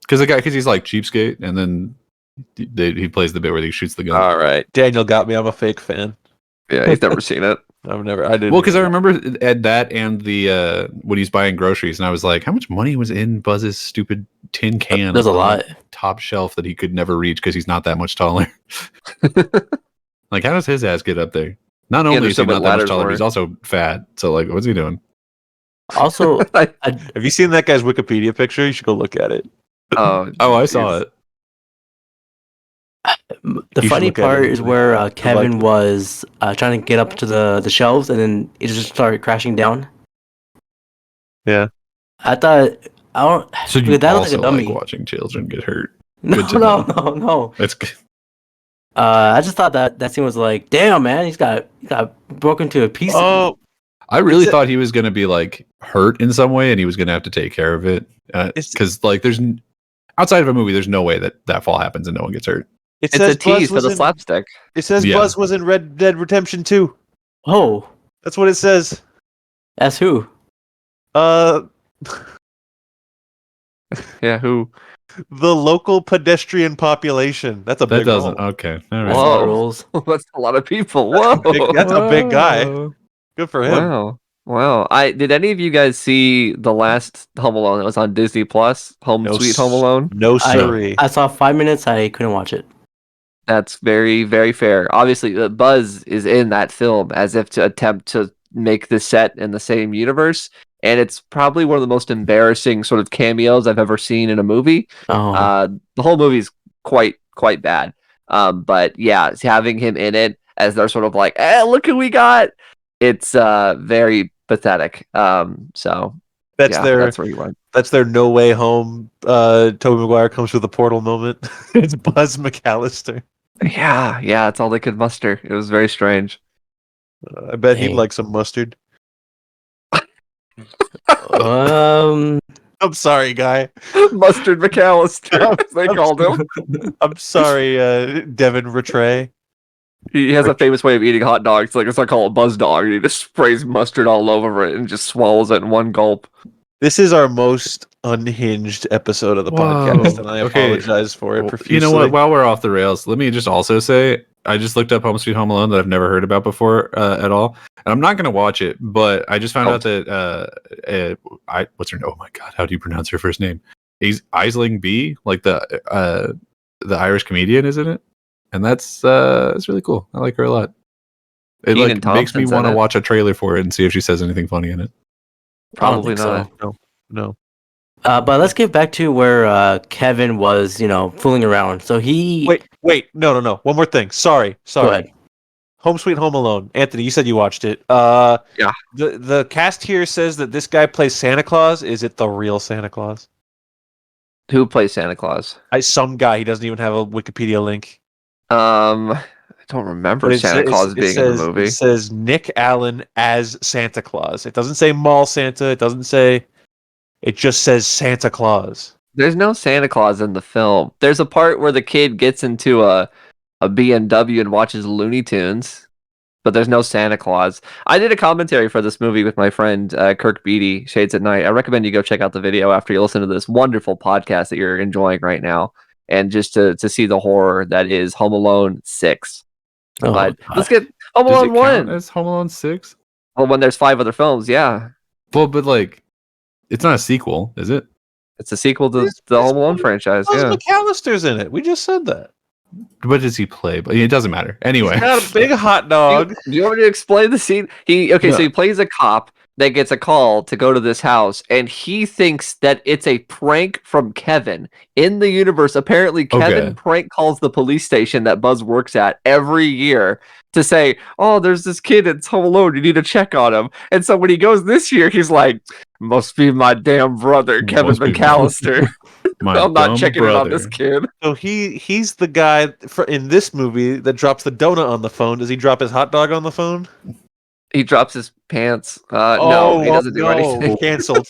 because he's like cheapskate, and then he plays the bit where he shoots the gun. All right, Daniel got me. I'm a fake fan. Yeah, he's never seen it. I didn't. Well, because I remember at that and the when he's buying groceries, and I was like, how much money was in Buzz's stupid tin can? There's a on the lot. top shelf that he could never reach because he's not that much taller. Like, how does his ass get up there? Not only there's is he so many not that much ladders taller, for but he's it. also fat. So, like, what's he doing? Also, Have you seen that guy's Wikipedia picture? You should go look at it. Oh, I saw jeez. it. the You should funny look at it part is eventually. where Kevin it. was trying to get up to the shelves, and then it just started crashing down. Yeah. I thought, I don't. So you Dude, that looks also like a dummy. like watching children get hurt. No, Good to no. That's good. I just thought that scene was like, damn, man, he got broken to a piece. Oh, I really Is it- thought he was going to be like hurt in some way, and he was going to have to take care of it. Because like, outside of a movie, there's no way that fall happens and no one gets hurt. it It's says a tease Buzz for was the in- slapstick. It says Yeah. Buzz was in Red Dead Redemption 2. Oh, That's what it says. that's who? Uh, Yeah, who? the local pedestrian population. That's a That big doesn't. role. Okay. All That's right. a lot of Whoa. roles. That's a lot of people. Whoa. That's a big guy. Whoa. Good for him. Wow. Wow. Did any of you guys see the last Home Alone that was on Disney Plus? Home No Sweet s- Home Alone? No siree. I saw 5 minutes. I couldn't watch it. That's very, very fair. Obviously, Buzz is in that film as if to attempt to make the set in the same universe. And it's probably one of the most embarrassing sort of cameos I've ever seen in a movie. Oh, The whole movie's quite bad. But yeah, it's having him in it as they're sort of like, look who we got. It's very pathetic. So That's yeah, their that's where you went. that's their No Way Home. Tobey Maguire comes through the portal moment. It's Buzz McAllister. Yeah, that's all they could muster. It was very strange. I bet he'd Dang. like some mustard. um, I'm sorry, guy. Mustard McAllister, as they called him. I'm sorry, Devin Rattray. He has a famous way of eating hot dogs. Like, it's not called a buzz dog. He just sprays mustard all over it and just swallows it in one gulp. This is our most unhinged episode of the podcast, and I Okay. apologize for it profusely. You know what? While we're off the rails, let me just also say I just looked up Home Sweet Home Alone that I've never heard about before at all, and I'm not going to watch it. But I just found out that what's her name? Oh my god, how do you pronounce her first name? Aisling B, like the the Irish comedian, isn't it? And that's really cool. I like her a lot. It Kenan like makes me Thompson's want to in it. watch a trailer for it and see if she says anything funny in it. Probably think so. not. No. But let's get back to where Kevin was, fooling around. So he Wait. No. One more thing. Sorry. Go ahead. Home Sweet Home Alone. Anthony, you said you watched it. Yeah. The cast here says that this guy plays Santa Claus. Is it the real Santa Claus? Who plays Santa Claus? Some guy. He doesn't even have a Wikipedia link. I don't remember Santa Claus being in the movie. It says Nick Allen as Santa Claus. It doesn't say Mall Santa. It doesn't say. It just says Santa Claus. There's no Santa Claus in the film. There's a part where the kid gets into a BMW and watches Looney Tunes, but there's no Santa Claus. I did a commentary for this movie with my friend Kirk Beatty, Shades at Night. I recommend you go check out the video after you listen to this wonderful podcast that you're enjoying right now, and just to see the horror that is Home Alone 6. Oh, But God. let's get Home Does Alone it count 1. as Home Alone 6? Well, when there's 5 other films, yeah. Well, but like, it's not a sequel, is it? It's a sequel to the Home Alone franchise, Those yeah. McAllister's in it. We just said that. What does he play? But it doesn't matter. Anyway, He's got a big hot dog. Do you want me to explain the scene? So he plays a cop that gets a call to go to this house, and he thinks that it's a prank from Kevin. In the universe, apparently Kevin prank calls the police station that Buzz works at every year to say, oh, there's this kid that's home alone, you need to check on him. And so when he goes this year, he's like, must be my damn brother, Kevin Must be McAllister. my I'm not dumb checking in on brother. this kid. So he's the guy in this movie that drops the donut on the phone. Does he drop his hot dog on the phone? He drops his pants. No, he doesn't do anything. Canceled.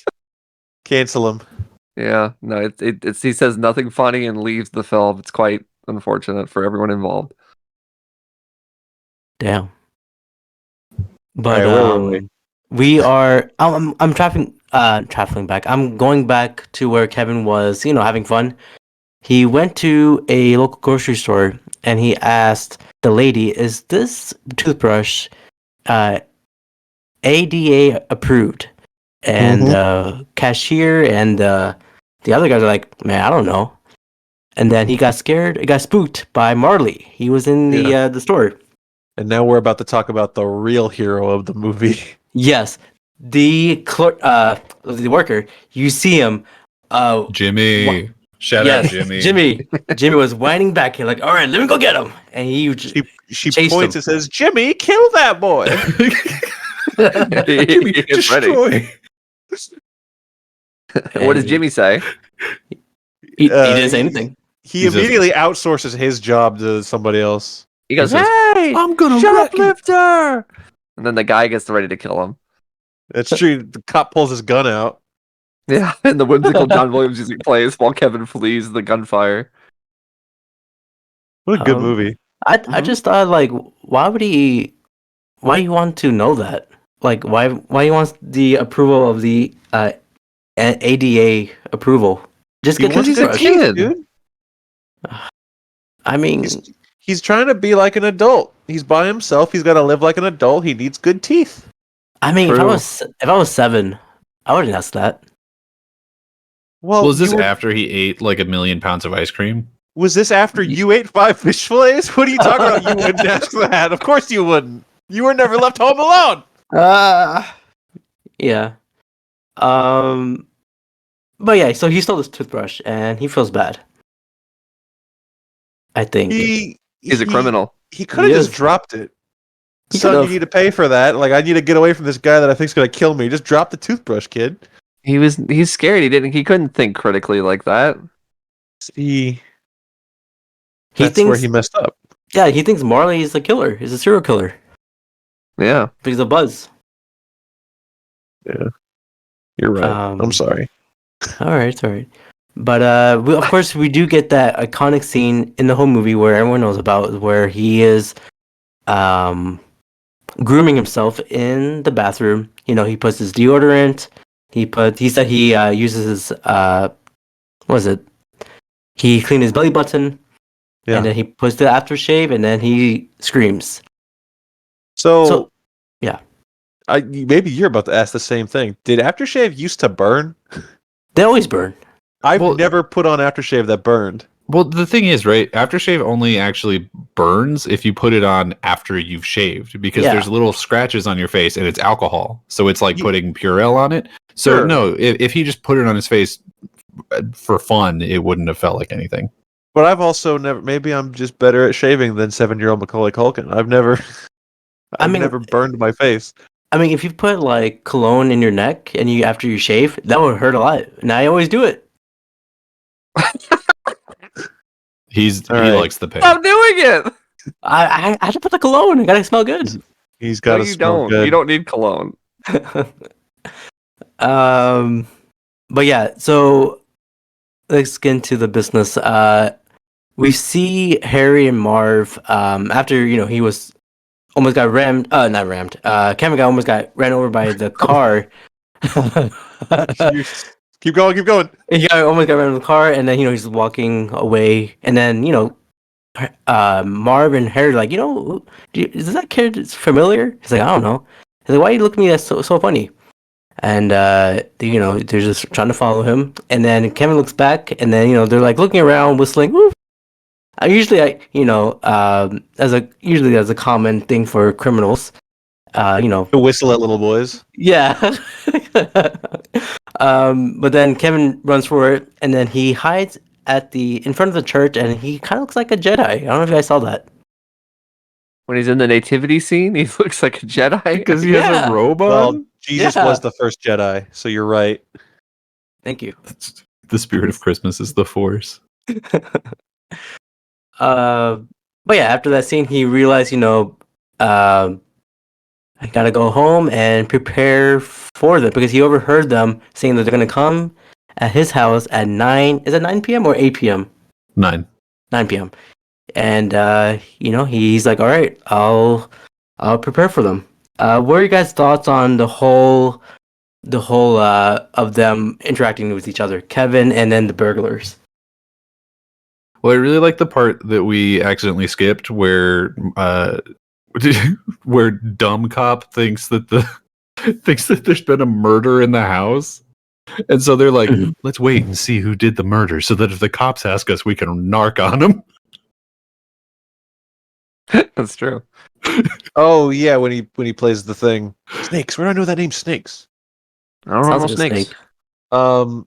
Cancel him. Yeah, no, it's he says nothing funny and leaves the film. It's quite unfortunate for everyone involved. Damn. But Alright, where were we? we are. I'm traveling back. I'm going back to where Kevin was, having fun. He went to a local grocery store and he asked the lady, "Is this toothbrush ADA approved?" And cashier and the other guys are like, "Man, I don't know." And then he got scared. He got spooked by Marley. He was in the store. And now we're about to talk about the real hero of the movie. Yes, the worker. You see him. Jimmy. Shout out Jimmy. Jimmy was whining back here like, "All right, let me go get him." And he She chased points him. and says, "Jimmy, kill that boy." Jimmy gets ready. What does Jimmy say? He didn't say anything. He immediately outsources his job to somebody else. He goes, says, "Hey, I'm gonna shoplifter!" And then the guy gets ready to kill him. That's true. The cop pulls his gun out. Yeah, and the whimsical John Williams music plays while Kevin flees the gunfire. What a good movie. I just thought, like, why you want to know that? Like, why he wants the approval of the ADA approval? Just get Because he's a toothbrush. kid. Dude. I mean, He's trying to be like an adult. He's by himself. He's got to live like an adult. He needs good teeth. if True. I was 7, I wouldn't ask that. Well, Was this after he ate like 1 million pounds of ice cream? Was this after you ate 5 fish fillets? What are you talking about? You wouldn't ask that. Of course you wouldn't. You were never left home alone. Yeah. But yeah, so he stole this toothbrush and he feels bad. I think. He's a criminal. He could have He just is. dropped it. He Son, could've. you need to pay for that. Like, I need to get away from this guy that I think's gonna kill me. Just drop the toothbrush, kid. He's scared. He couldn't think critically like that. See, He that's where thinks he messed up. Yeah, he thinks Marley is a killer. He's a serial killer. Yeah. But he's a buzz. You're right. Um, I'm sorry. All right. But of course, we do get that iconic scene in the whole movie where everyone knows about, where he is grooming himself in the bathroom. He puts his deodorant. He said he uses his what was it? He cleaned his belly button, and then he puts the aftershave, and then he screams. So yeah. Maybe you're about to ask the same thing. Did aftershave used to burn? They always burn. I've never put on aftershave that burned. Well, the thing is, right? Aftershave only actually burns if you put it on after you've shaved, because Yeah. there's little scratches on your face and it's alcohol. So it's like Ye- putting Purell on it. So Sure. no, if he just put it on his face for fun, it wouldn't have felt like anything. But I've also never. Maybe I'm just better at shaving than 7-year-old Macaulay Culkin. I've never. I I've mean- never burned my face. I mean, if you put like cologne in your neck and you after you shave, that would hurt a lot. And I always do it. He right. likes the pain. Stop doing it. I have to put the cologne. I gotta smell good. He's got No, to you smell don't. good. You don't need cologne. But yeah, so let's get into the business. We see Harry and Marv after he was almost got rammed. Not rammed. Kevin almost got ran over by the car. Keep going. Keep going. He almost got ran over the car, and then he's walking away, and then Marv and Harry like, is that kid familiar? He's like, I don't know. He's like, why you look at me? That's so funny. And they're just trying to follow him. And then Kevin looks back, and then they're like looking around, whistling. Woo! Usually as a common thing for criminals. To whistle at little boys. Yeah. But then Kevin runs for it, and then he hides in front of the church, and he kind of looks like a Jedi. I don't know if you guys saw that. When he's in the nativity scene, he looks like a Jedi. Because he has a robe on? Well, Jesus Yeah. was the first Jedi, so you're right. Thank you. The spirit of Christmas is the Force. But yeah, after that scene, he realized, I gotta go home and prepare for them because he overheard them saying that they're gonna come at his house at 9. Is it 9 p.m. or 8 p.m.? 9. 9 p.m. And he's like, all right, I'll prepare for them. What are you guys' thoughts on the whole of them interacting with each other, Kevin and then the burglars? Well, I really like the part that we accidentally skipped where where dumb cop thinks that there's been a murder in the house. And so they're like, let's wait and see who did the murder so that if the cops ask us, we can narc on them. That's true. Oh yeah, when he plays the thing. Snakes. Where do I know that name? Snakes. I don't Sounds know like a snakes. snake.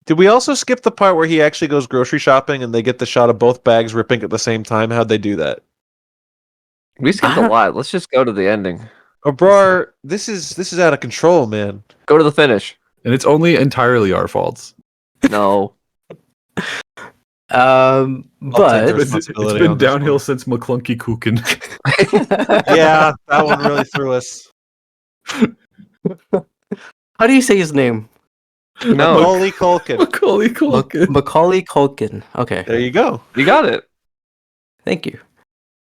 Did we also skip the part where he actually goes grocery shopping and they get the shot of both bags ripping at the same time? How'd they do that? We skipped a lot. Let's just go to the ending. Oh, bro, this is out of control, man. Go to the finish. And it's only entirely our faults. No. I'll take But the It's responsibility been on this downhill one. since McClunky Kuchen. Yeah, that one really threw us. how do you say his name? No. Macaulay Culkin. Macaulay Culkin. Macaulay Culkin. Okay. There you go. You got it. Thank you.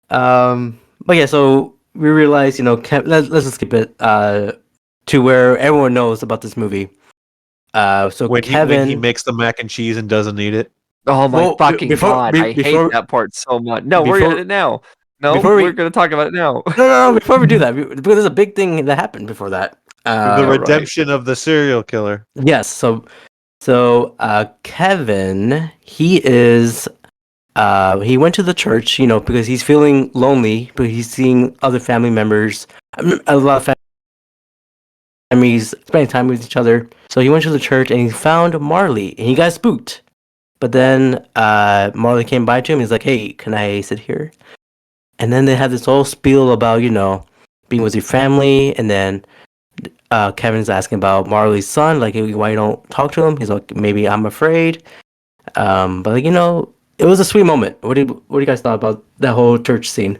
But yeah, so we realized, let's just skip it to where everyone knows about this movie. So When Kevin, he makes the mac and cheese and doesn't eat it. Oh my Well, fucking god. I before- hate that part so much. No, we're before- at it now. No, before we- we're going to talk about it now. no, before we do that, because there's a big thing that happened before that. The redemption of the serial killer. Yes, so Kevin, he went to the church, because he's feeling lonely, but he's seeing other family members, a lot of families spending time with each other. So he went to the church and he found Marley, and he got spooked. But then Marley came by to him. He's like, "Hey, can I sit here?" And then they had this whole spiel about being with your family, and then Kevin's asking about Marley's son, like, why you don't talk to him? He's like, maybe I'm afraid. But it was a sweet moment. What do you guys thought about that whole church scene?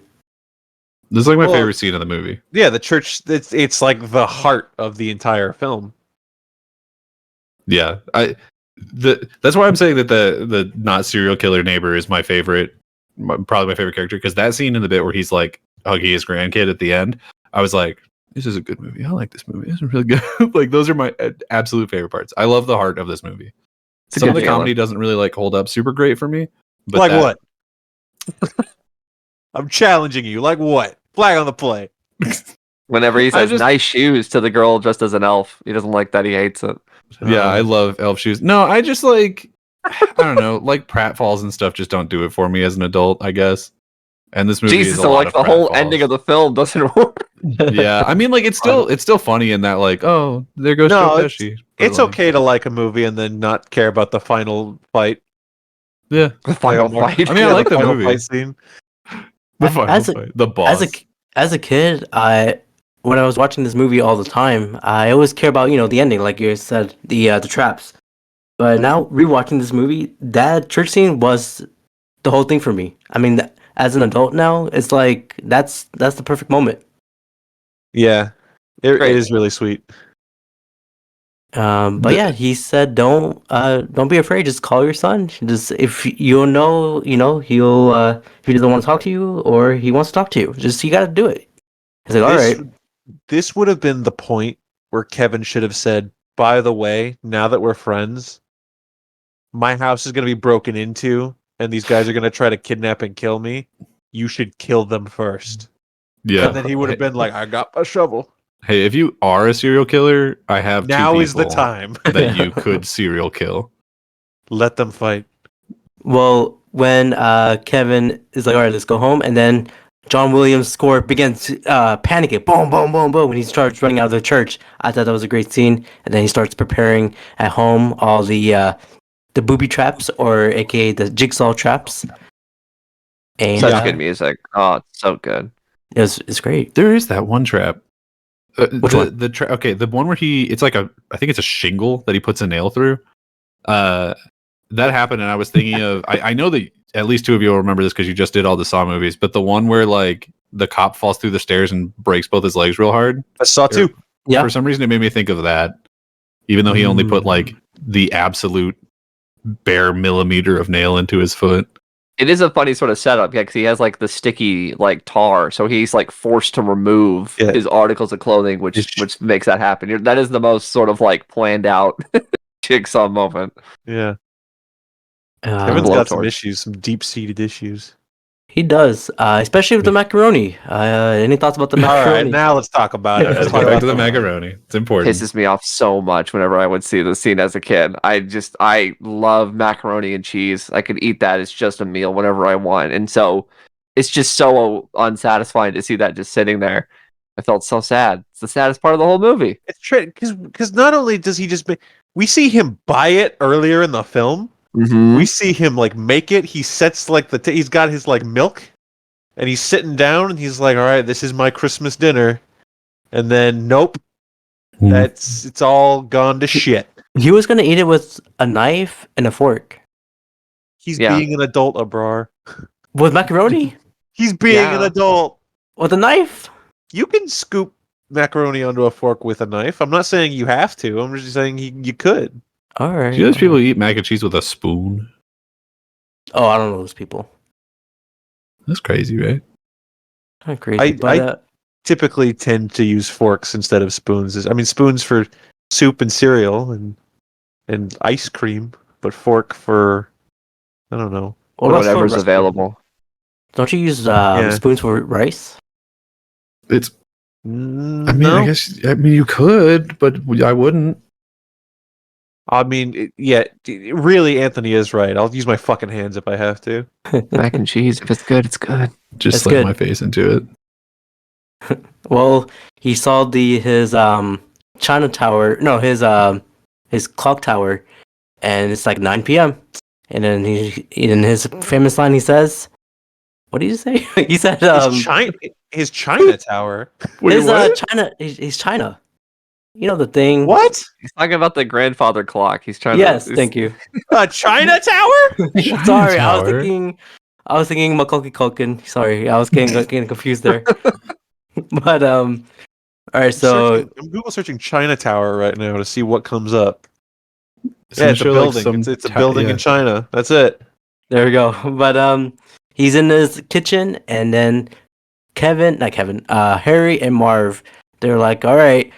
This is like my Well- favorite scene of the movie. Yeah, the church. It's like the heart of the entire film. Yeah, that's why I'm saying that the not serial killer neighbor is my favorite, probably my favorite character, because that scene in the bit where he's like hugging his grandkid at the end, I was like, this is a good movie. I like this movie. This is really good. Like those are my absolute favorite parts. I love the heart of this movie. It's a Some of good the feeling. comedy doesn't really like hold up super great for me. But Like that- what? I'm challenging you. Like what? Flag on the play. Whenever he I says just- nice shoes to the girl dressed as an elf, he doesn't like that. He hates it. Yeah, I love elf shoes. No, I just like I don't know, like pratfalls and stuff just don't do it for me as an adult, I guess. And this movie is Jesus, a so lot like of the whole pratfalls. ending of the film doesn't work. Yeah, I mean, like it's still funny in that, like, oh, there goes Joe No, Pesci. But, it's like, okay to like a movie and then not care about the final fight. Yeah, The final Like, fight. I mean, I like the final movie. fight scene. The final As a- fight, the boss. As a kid, when I was watching this movie all the time, I always care about the ending, like you said, the traps. But now rewatching this movie, that church scene was the whole thing for me. I mean, as an adult now, it's like that's the perfect moment. Yeah, it Great. is really sweet. But yeah, he said, don't be afraid. Just call your son. Just if he'll if he doesn't want to talk to you or he wants to talk to you, just you got to do it. He's like, all right. This would have been the point where Kevin should have said, "By the way, now that we're friends, my house is going to be broken into, and these guys are going to try to kidnap and kill me. You should kill them first." Yeah. And then he would have been like, "I got my shovel. Hey, if you are a serial killer, I have Now two is the people time. that you could serial kill. Let them fight." Well, when Kevin is like, all right, let's go home, and then John Williams' score begins panicking, boom, boom, boom, boom, when he starts running out of the church. I thought that was a great scene, and then he starts preparing at home all the booby traps, or aka the jigsaw traps. And Such good music. Oh, it's so good. it's great. There is that one trap. Which one? Okay, the one where it's like I think it's a shingle that he puts a nail through. That happened, and I was thinking of. I know that at least two of you will remember this because you just did all the Saw movies. But the one where like the cop falls through the stairs and breaks both his legs real hard. I saw too. Yeah. For some reason, it made me think of that, even though he only put like the absolute bare millimeter of nail into his foot. It is a funny sort of setup, yeah, because he has like the sticky like tar, so he's like forced to remove his articles of clothing, which makes that happen. That is the most sort of like planned out jigsaw moment. Yeah. Kevin's got some Blowtorch. issues, some deep-seated issues. He does, especially with the macaroni. Any thoughts about the All macaroni? right, now let's talk about it. Let's go back to the macaroni. It's important. Pisses me off so much whenever I would see the scene as a kid. I love macaroni and cheese. I could eat that as just a meal whenever I want, and so it's just so unsatisfying to see that just sitting there. I felt so sad. It's the saddest part of the whole movie. It's true because not only does he just we see him buy it earlier in the film. Mm-hmm. We see him like make it. He sets like he's got his like milk, and he's sitting down, and he's like, "All right, this is my Christmas dinner," and then nope, it's all gone to shit. He was gonna eat it with a knife and a fork. He's being an adult, Abrar. With macaroni? He's being an adult. With a knife? You can scoop macaroni onto a fork with a knife. I'm not saying you have to. I'm just saying you could. All right. Do those people eat mac and cheese with a spoon? Oh, I don't know those people. That's crazy, right? Not crazy. I typically tend to use forks instead of spoons. I mean, spoons for soup and cereal and ice cream, but fork for I don't know. Whatever's available. Don't you use spoons for rice? It's. I mean, no. I guess. I mean, you could, but I wouldn't. I mean, really, Anthony is right. I'll use my fucking hands if I have to. Mac and cheese, if it's good, it's good. Just slam my face into it. Well, he saw his China tower. No, his clock tower, and it's like 9 p.m. And then in his famous line, he says, "What did he say?" He said, his China tower. Wait, China. He's China. You know the thing. What? He's talking about the grandfather clock. He's trying Yes, to. thank you. China tower? Sorry, I was thinking Macaulay Culkin. Sorry, I was getting confused there. But all right, so I'm Google searching China Tower right now to see what comes up. It's a building. It's a building in China. That's it. There we go. But he's in his kitchen, and then Harry and Marv, they're like, all right,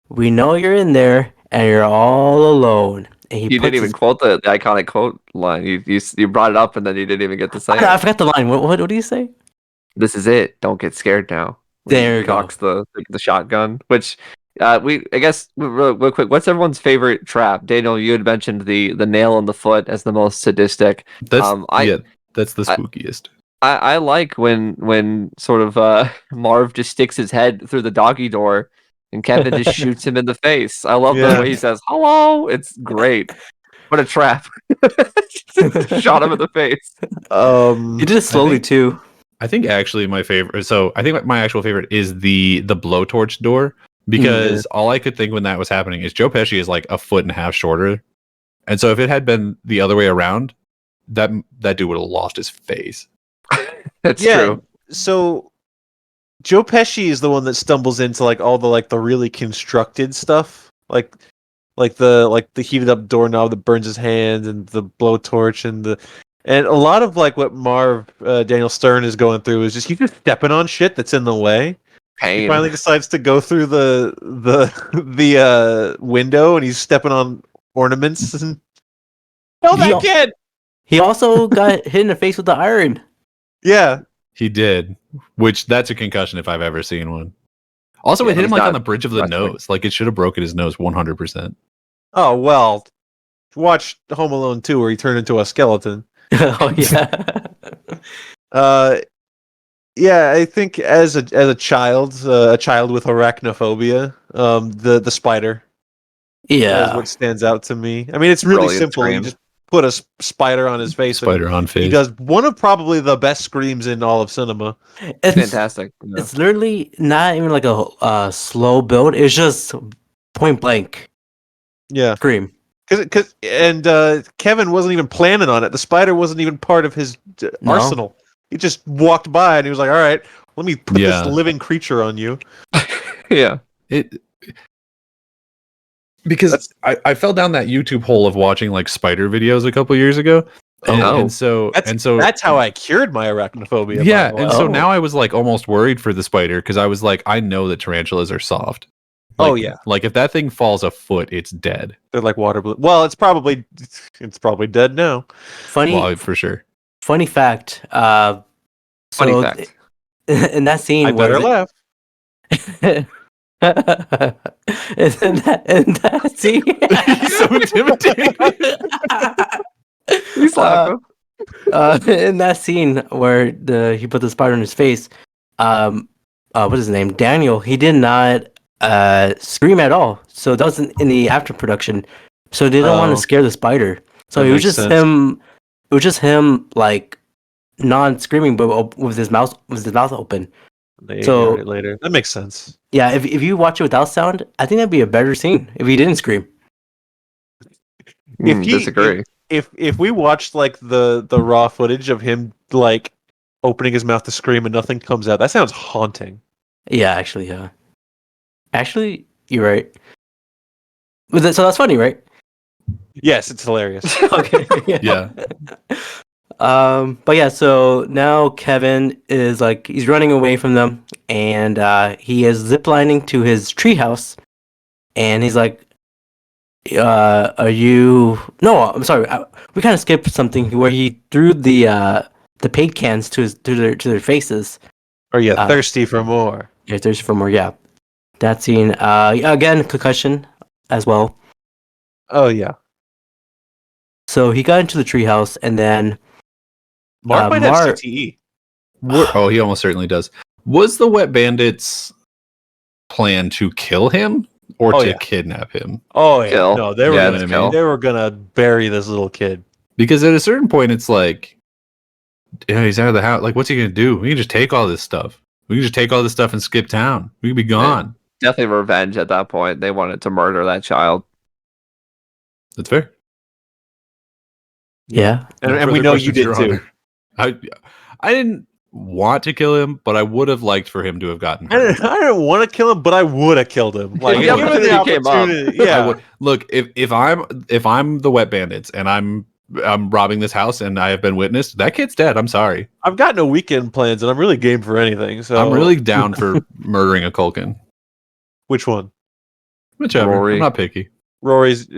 we know you're in there, and you're all alone. And you didn't even quote the iconic quote line. You brought it up, and then you didn't even get to say it. I forgot the line. What do you say? This is it. Don't get scared now. There you go. Cocks the shotgun, which I guess real quick. What's everyone's favorite trap? Daniel, you had mentioned the nail in the foot as the most sadistic. That's that's the spookiest. I like when sort of Marv just sticks his head through the doggy door and Kevin just shoots him in the face. I love the way he says hello. It's great. What a trap! Shot him in the face. He did it slowly too. I think actually my favorite. So I think my actual favorite is the blowtorch door, because all I could think when that was happening is Joe Pesci is like a foot and a half shorter, and so if it had been the other way around, that dude would have lost his face. That's true. So Joe Pesci is the one that stumbles into like all the really constructed stuff, like the heated up doorknob that burns his hand, and the blowtorch, and a lot of like what Marv Daniel Stern is going through is just he's just stepping on shit that's in the way. Pain. He finally decides to go through the window, and he's stepping on ornaments. And kill that kid. He also got hit in the face with the iron. Yeah, he did. Which that's a concussion if I've ever seen one. Also, it hit him like on the bridge of the nose. Like it should have broken his nose 100%. Oh well. Watch Home Alone 2 where he turned into a skeleton. Oh yeah. Yeah, I think as a child with arachnophobia, the spider, is what stands out to me. I mean, it's really simple. You just put a spider on his face. Spider on face. He does one of probably the best screams in all of cinema. It's fantastic. It's literally not even like a slow build. It's just point blank. Yeah, scream. Because Kevin wasn't even planning on it. The spider wasn't even part of his arsenal. He just walked by and he was like, "All right, let me put this living creature on you." Yeah, because I fell down that YouTube hole of watching like spider videos a couple years ago. And so that's how I cured my arachnophobia. Yeah, and so now I was like almost worried for the spider because I was like, I know that tarantulas are soft. Like, like if that thing falls a foot, it's dead. They're like water balloons. Well, it's probably dead now. For sure. Funny fact. Funny fact. In that scene, I better laugh. in that scene, he's so intimidating. He's laughing. In that scene where he put the spider in his face, what's his name? Daniel. He did not scream at all. So that wasn't in the after production. So they don't want to scare the spider. So it was just him. It was just him, like non-screaming, but with his mouth open. So later, that makes sense. Yeah, if you watch it without sound, I think that'd be a better scene if he didn't scream. Disagree. If we watched like the raw footage of him like opening his mouth to scream and nothing comes out, that sounds haunting. Yeah, actually, you're right. So that's funny, right? Yes, it's hilarious. Okay. Yeah. But yeah, so now Kevin is like he's running away from them, and he is ziplining to his treehouse, and he's like, "Are you?" No, I'm sorry. We kind of skipped something where he threw the paint cans to their faces. Or thirsty for more. Yeah, thirsty for more. Yeah, that scene. Again, concussion as well. Oh yeah. So he got into the treehouse, and then Mark might have CTE. Oh, he almost certainly does. Was the Wet Bandits' plan to kill him or to kidnap him? Oh yeah, kill. No, they were gonna bury this little kid. Because at a certain point, it's like, he's out of the house. Like, what's he gonna do? We can just take all this stuff. We can just take all this stuff and skip town. We can be gone. Definitely revenge at that point. They wanted to murder that child. That's fair. Yeah, and we know you did too. I didn't want to kill him, but I would have liked for him to have gotten hurt. I didn't want to kill him, but I would have killed him. Like the opportunity came up. Look, if I'm the Wet Bandits and I'm robbing this house and I have been witnessed, that kid's dead. I'm sorry. I've got no weekend plans, and I'm really game for anything. So I'm really down for murdering a Culkin. Which one? Whichever. Rory. I'm not picky.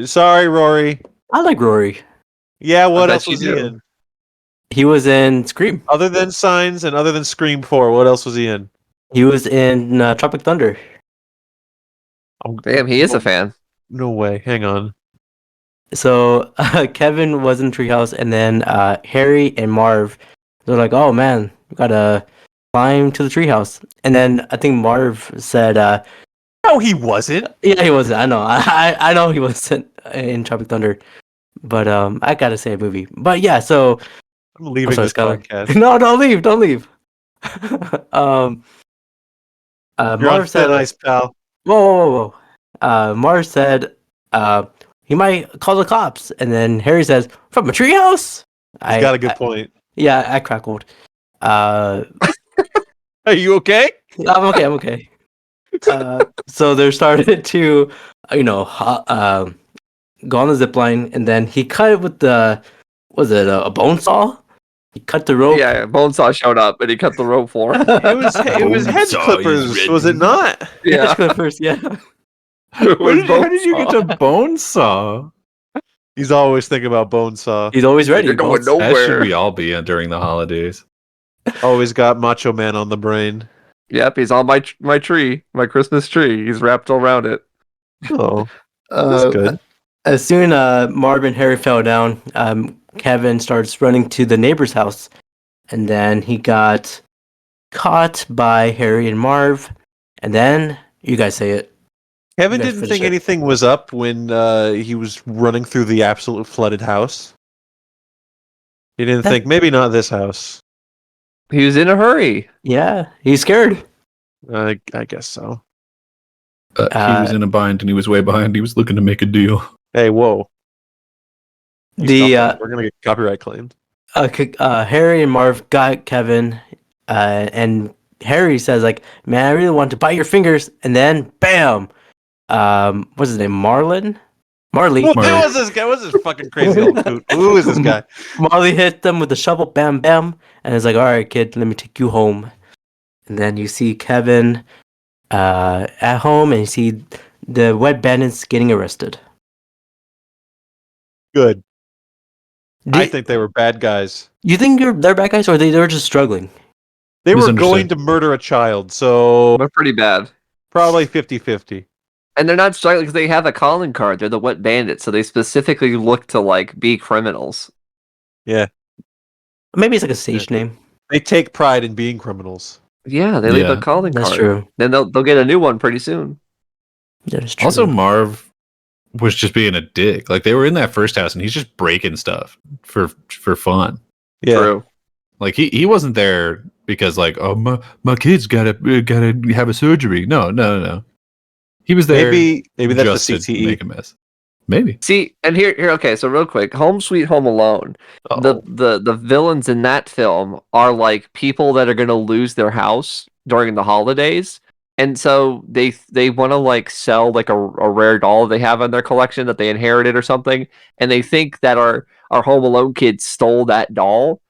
Sorry, Rory. I like Rory. Yeah, what else was he in? He was in Scream. Other than Signs and other than Scream 4, what else was he in? He was in Tropic Thunder. Oh, Damn, he is a fan. No way. Hang on. So Kevin was in treehouse, and then Harry and Marv, they're like, "Oh man, we gotta climb to the treehouse." And then I think Marv said, No, he wasn't. "Yeah, he wasn't. I know. I know he wasn't in Tropic Thunder, but I gotta say a movie. But yeah, so I'm leaving this Skylar. podcast. No, don't leave. Don't leave." You're on Marv said, thin ice, pal. whoa. Marv said, he might call the cops. And then Harry says, from a treehouse? He's got a good point. Yeah, I crackled. Are you okay? I'm okay. So they started to, go on the zip line, and then he cut it with a bone saw? He cut the rope. Yeah, Bonesaw showed up and he cut the rope for him. It was head clippers, was it not? Yeah, clippers, yeah. How did you get to bone saw? He's always thinking about Bonesaw. He's always ready. You're going As should nowhere. we all be during the holidays? Always got Macho Man on the brain. Yep, he's on my tree, my Christmas tree. He's wrapped all around it. Oh, that's good. As soon Marv and Harry fell down, Kevin starts running to the neighbor's house, and then he got caught by Harry and Marv, and then you guys say it. Kevin You guys didn't finish think it. anything was up when he was running through the absolute flooded house. He didn't That- think, maybe not this house. He was in a hurry. Yeah, he's scared. I guess so. He was in a bind and he was way behind. He was looking to make a deal. Hey, whoa. You The stop that. We're going to get copyright claimed. Harry and Marv got Kevin, and Harry says like, "Man, I really want to bite your fingers," and then bam, what's his name? Marley. Who was this guy? What's this fucking crazy old coot? Who is this guy? Marley hit them with the shovel, bam, bam, and it's like, "All right, kid, let me take you home." And then you see Kevin at home, and you see the wet bandits getting arrested. Good. Do I think they were bad guys. you think they're bad guys, or they were just struggling? They were Misunderstood. going to murder a child, so They're pretty bad. probably 50-50. And they're not struggling because they have a calling card. They're the wet bandits, so they specifically look to like be criminals. Yeah. Maybe it's like a stage name. They take pride in being criminals. Yeah, they leave Yeah, a calling That's card. true. Then they'll get a new one pretty soon. That is true. Also, Marv was just being a dick. Like they were in that first house and he's just breaking stuff for fun. Yeah. True. Like he wasn't there because like, oh my kid's gotta have a surgery. No. He was there. Maybe that's just the to CTE. make a mess. Maybe. See, and here, okay. So real quick, Home Sweet Home Alone. Oh. The villains in that film are like people that are going to lose their house during the holidays, and so they want to like sell like a rare doll they have in their collection that they inherited or something, and they think that our Home Alone kid stole that doll,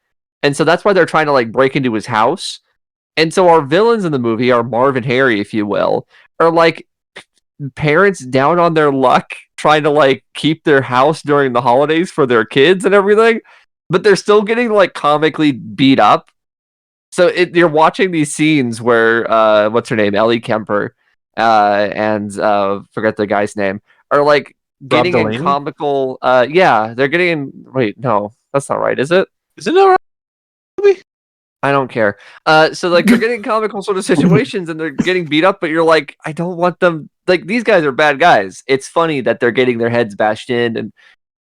and so that's why they're trying to like break into his house, and so our villains in the movie are Marv and Harry, if you will, are like parents down on their luck trying to like keep their house during the holidays for their kids and everything, but they're still getting like comically beat up. So you're watching these scenes where what's her name, Ellie Kemper, and forget the guy's name, are like getting in Delaney? comical. Yeah, they're getting in. Wait, no, that's not right, is it? Isn't that right? I don't care. So like they're getting comical sort of situations and they're getting beat up, but you're like, I don't want them. Like these guys are bad guys. It's funny that they're getting their heads bashed in and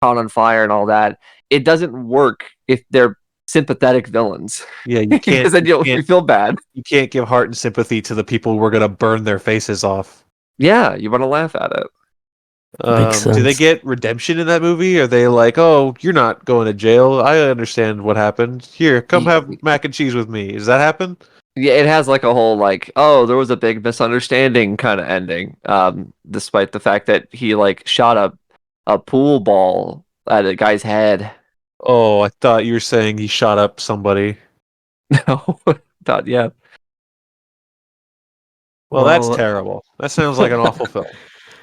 caught on fire and all that. It doesn't work if they're sympathetic villains. Yeah, you Because can't. then you feel bad. You can't give heart and sympathy to the people who are going to burn their faces off. Yeah, you want to laugh at it. Makes Do they sense. get redemption in that movie? Are they like, oh, you're not going to jail? I understand what happened. Here, come have mac and cheese with me. Does that happen? Yeah, it has like a whole like, oh, there was a big misunderstanding kind of ending. Despite the fact that he like shot a pool ball at a guy's head. Oh, I thought you were saying he shot up somebody. No, not yet. Well, that's Well, terrible. That sounds like an awful film.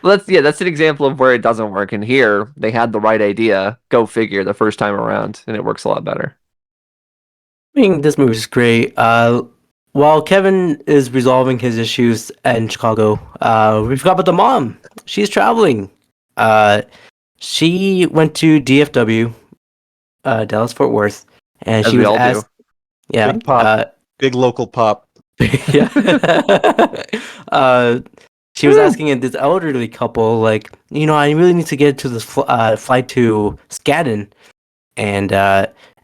Well, that's an example of where it doesn't work. And here they had the right idea. Go figure the first time around, and it works a lot better. I mean, this movie's great. while Kevin is resolving his issues in Chicago, we forgot about the mom. She's traveling. She went to DFW, Dallas Fort Worth, and As she we was all do. asked. Yeah, Big pop. Big local pop. yeah. She was asking this elderly couple, like, I really need to get to this flight to Skadden, and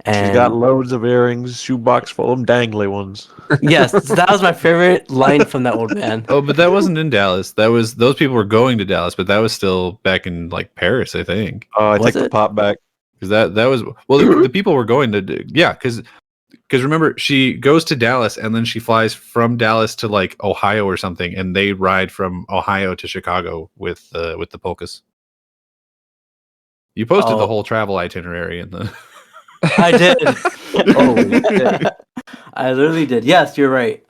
She's got loads of earrings, shoebox full of them dangly ones. yes, that was my favorite line from that old man. Oh, but that wasn't in Dallas. That was those people were going to Dallas, but that was still back in like Paris, I think. Oh, I Was take the it? pop back. Because that was the people were going to because remember she goes to Dallas and then she flies from Dallas to like Ohio or something, and they ride from Ohio to Chicago with the polkas. You posted the whole travel itinerary in the. I did. I literally did. Yes, you're right.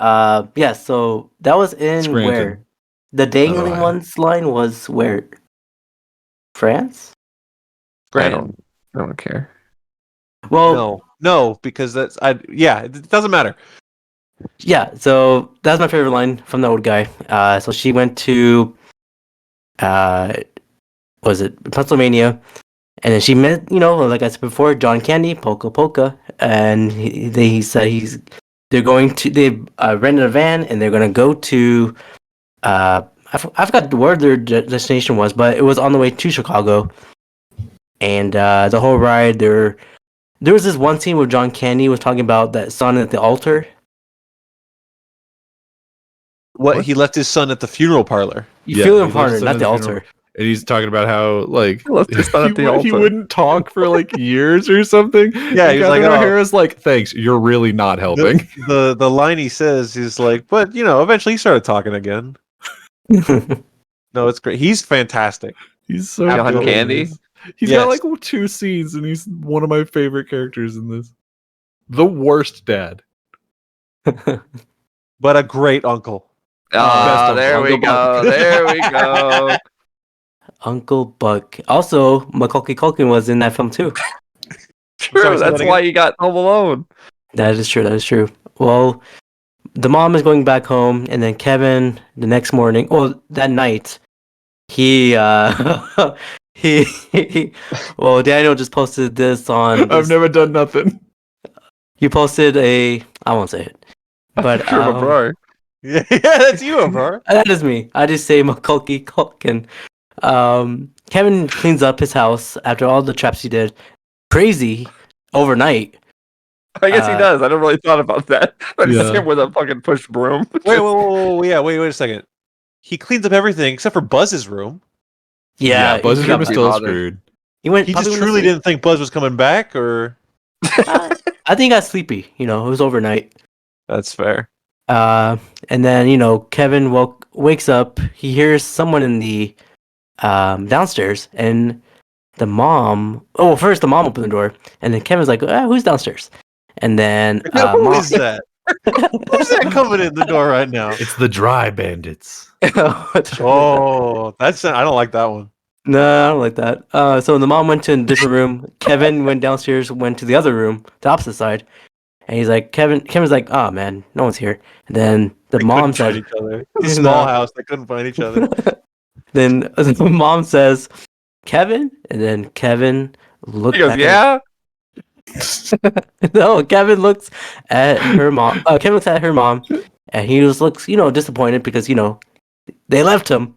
Yes. So that was in Scranton. where the dangling Ohio. ones line was where France. I don't care. Well, No, because it doesn't matter. yeah. So that's my favorite line from the old guy. So she went to, was it Pennsylvania? And then she met, like I said before, John Candy, Polka Polka, and he said they rented a van and they're gonna go to, I forgot where their destination was, but it was on the way to Chicago. And the whole ride, there was this one scene where John Candy was talking about that son at the altar. What? He left his son at the funeral parlor. You feel he him left harder, his son not at the funeral. altar. And he's talking about how like left his son at the he altar. wouldn't talk for like years or something. Yeah, he's like, O'Hara's like, thanks, you're really not helping. The line he says is like, but eventually he started talking again. No, it's great. He's fantastic. He's so John good in Candy? this. He's Yes. got like 2 scenes, and he's one of my favorite characters in this. The worst dad. But a great uncle. Ah, Best there we Uncle go. Buck. There we go. Uncle Buck. Also, Macaulay Culkin was in that film too. True. Sorry, say That's that why you got Home Alone. That is true. That is true. Well, the mom is going back home, and then Kevin the next morning. Well, that night, he well, Daniel just posted this on. I've never done nothing. You posted I won't say it, but Sure, bro. Yeah, that's you, bro. that is me. I just say Macaulay Culkin. Kevin cleans up his house after all the traps he did. Crazy overnight. I guess he does. I never really thought about that. I just Yeah. see him with a fucking push broom. Wait, wait a second. He cleans up everything except for Buzz's room. Yeah, Buzz's he room is got- still bothered. screwed. He went. He probably just went to truly sleep. didn't think Buzz was coming back, or I think he got sleepy. It was overnight. that's fair. And then Kevin wakes up. He hears someone in the downstairs, and the mom. Oh, first the mom opened the door, and then Kevin's like, "Who's downstairs?" And then Who mom, is that? Who's that coming in the door right now? It's the dry bandits. Oh, I don't like that one. No, I don't like that. So the mom went to a different room. Kevin went downstairs, went to the other room, the opposite side, and he's like, Kevin's like, "Oh man, no one's here." And then the mom Couldn't find says, each other. It's a small house. They couldn't find each other. then the mom says, "Kevin," and then Kevin looked. He goes, back yeah. No, Kevin looks at her mom. Kevin looks at her mom, and he just looks, disappointed because they left him.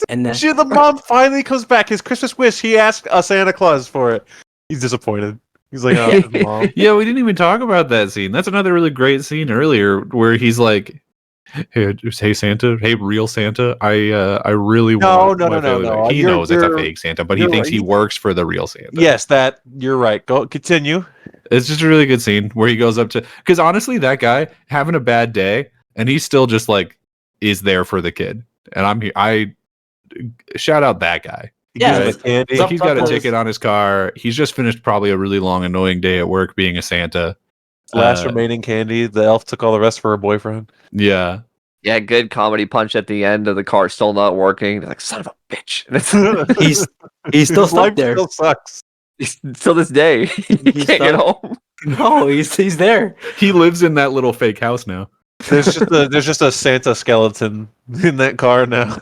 And then The mom finally comes back. His Christmas wish. He asked Santa Claus for it. He's disappointed. He's like, "Oh, mom." Yeah, we didn't even talk about that scene. That's another really great scene earlier where he's like, "Hey Santa, hey real Santa, I really want No, my family no. back." He You're- knows it's a you're- fake Santa, but he you're thinks right. he works for the real Santa. Yes, you're right. Go continue. It's just a really good scene where he goes up to, because honestly, that guy having a bad day, and he's still just like is there for the kid. And I'm here. I shout out that guy. He Yeah, gives him a candy. Some- He's got a sometimes- ticket on his car. He's just finished probably a really long, annoying day at work being a Santa. Last remaining candy. The elf took all the rest for her boyfriend. Yeah. Yeah, good comedy punch at the end of the car still not working. They're like, son of a bitch. And it's he's still His stuck life there. still sucks. till this day. He can't get stuck. home. No, he's there. He lives in that little fake house now. There's just a Santa skeleton in that car now.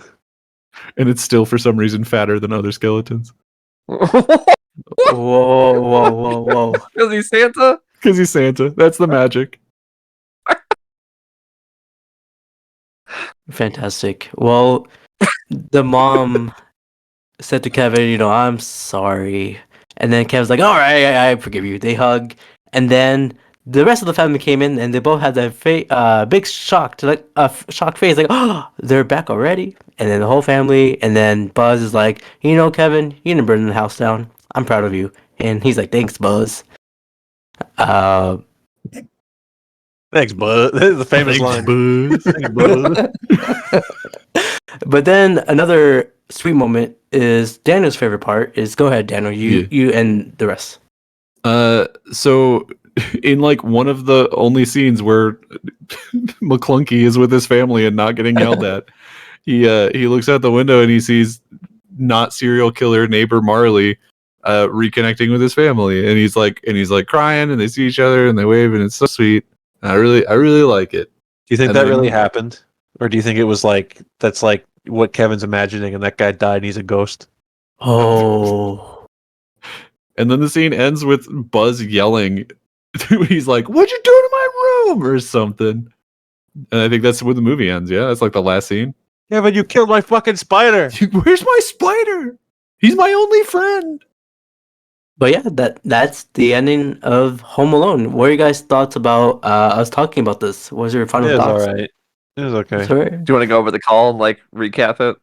And it's still for some reason fatter than other skeletons. Whoa. Is he Santa? Because he's Santa. That's the magic. Fantastic. Well, the mom said to Kevin, I'm sorry. And then Kevin's like, all right, I forgive you. They hug. And then the rest of the family came in and they both had that big shocked face, like, oh, they're back already. And then the whole family, and then Buzz is like, Kevin, you didn't burn the house down. I'm proud of you. And he's like, thanks, Buzz. Thanks, Bud. This is the famous line. Buzz. But then another sweet moment is Daniel's favorite part is, go ahead, Daniel, you and the rest. So in like one of the only scenes where McClunky is with his family and not getting yelled at, he looks out the window and he sees not serial killer neighbor Marley reconnecting with his family, and he's like crying, and they see each other and they wave, and it's so sweet. I really like it. Do you think And that then- really happened, or do you think it was like that's like what Kevin's imagining, and that guy died and he's a ghost? Oh. And then the scene ends with Buzz yelling. He's like, "What'd you do to my room?" or something. And I think that's where the movie ends. Yeah, that's like the last scene. Yeah, but you killed my fucking spider. Where's my spider? He's my only friend. But yeah, that's the ending of Home Alone. What are you guys' thoughts about us talking about this? What was your final It was thoughts? all right. It was okay. It's all right. Do you want to go over the call and like recap it?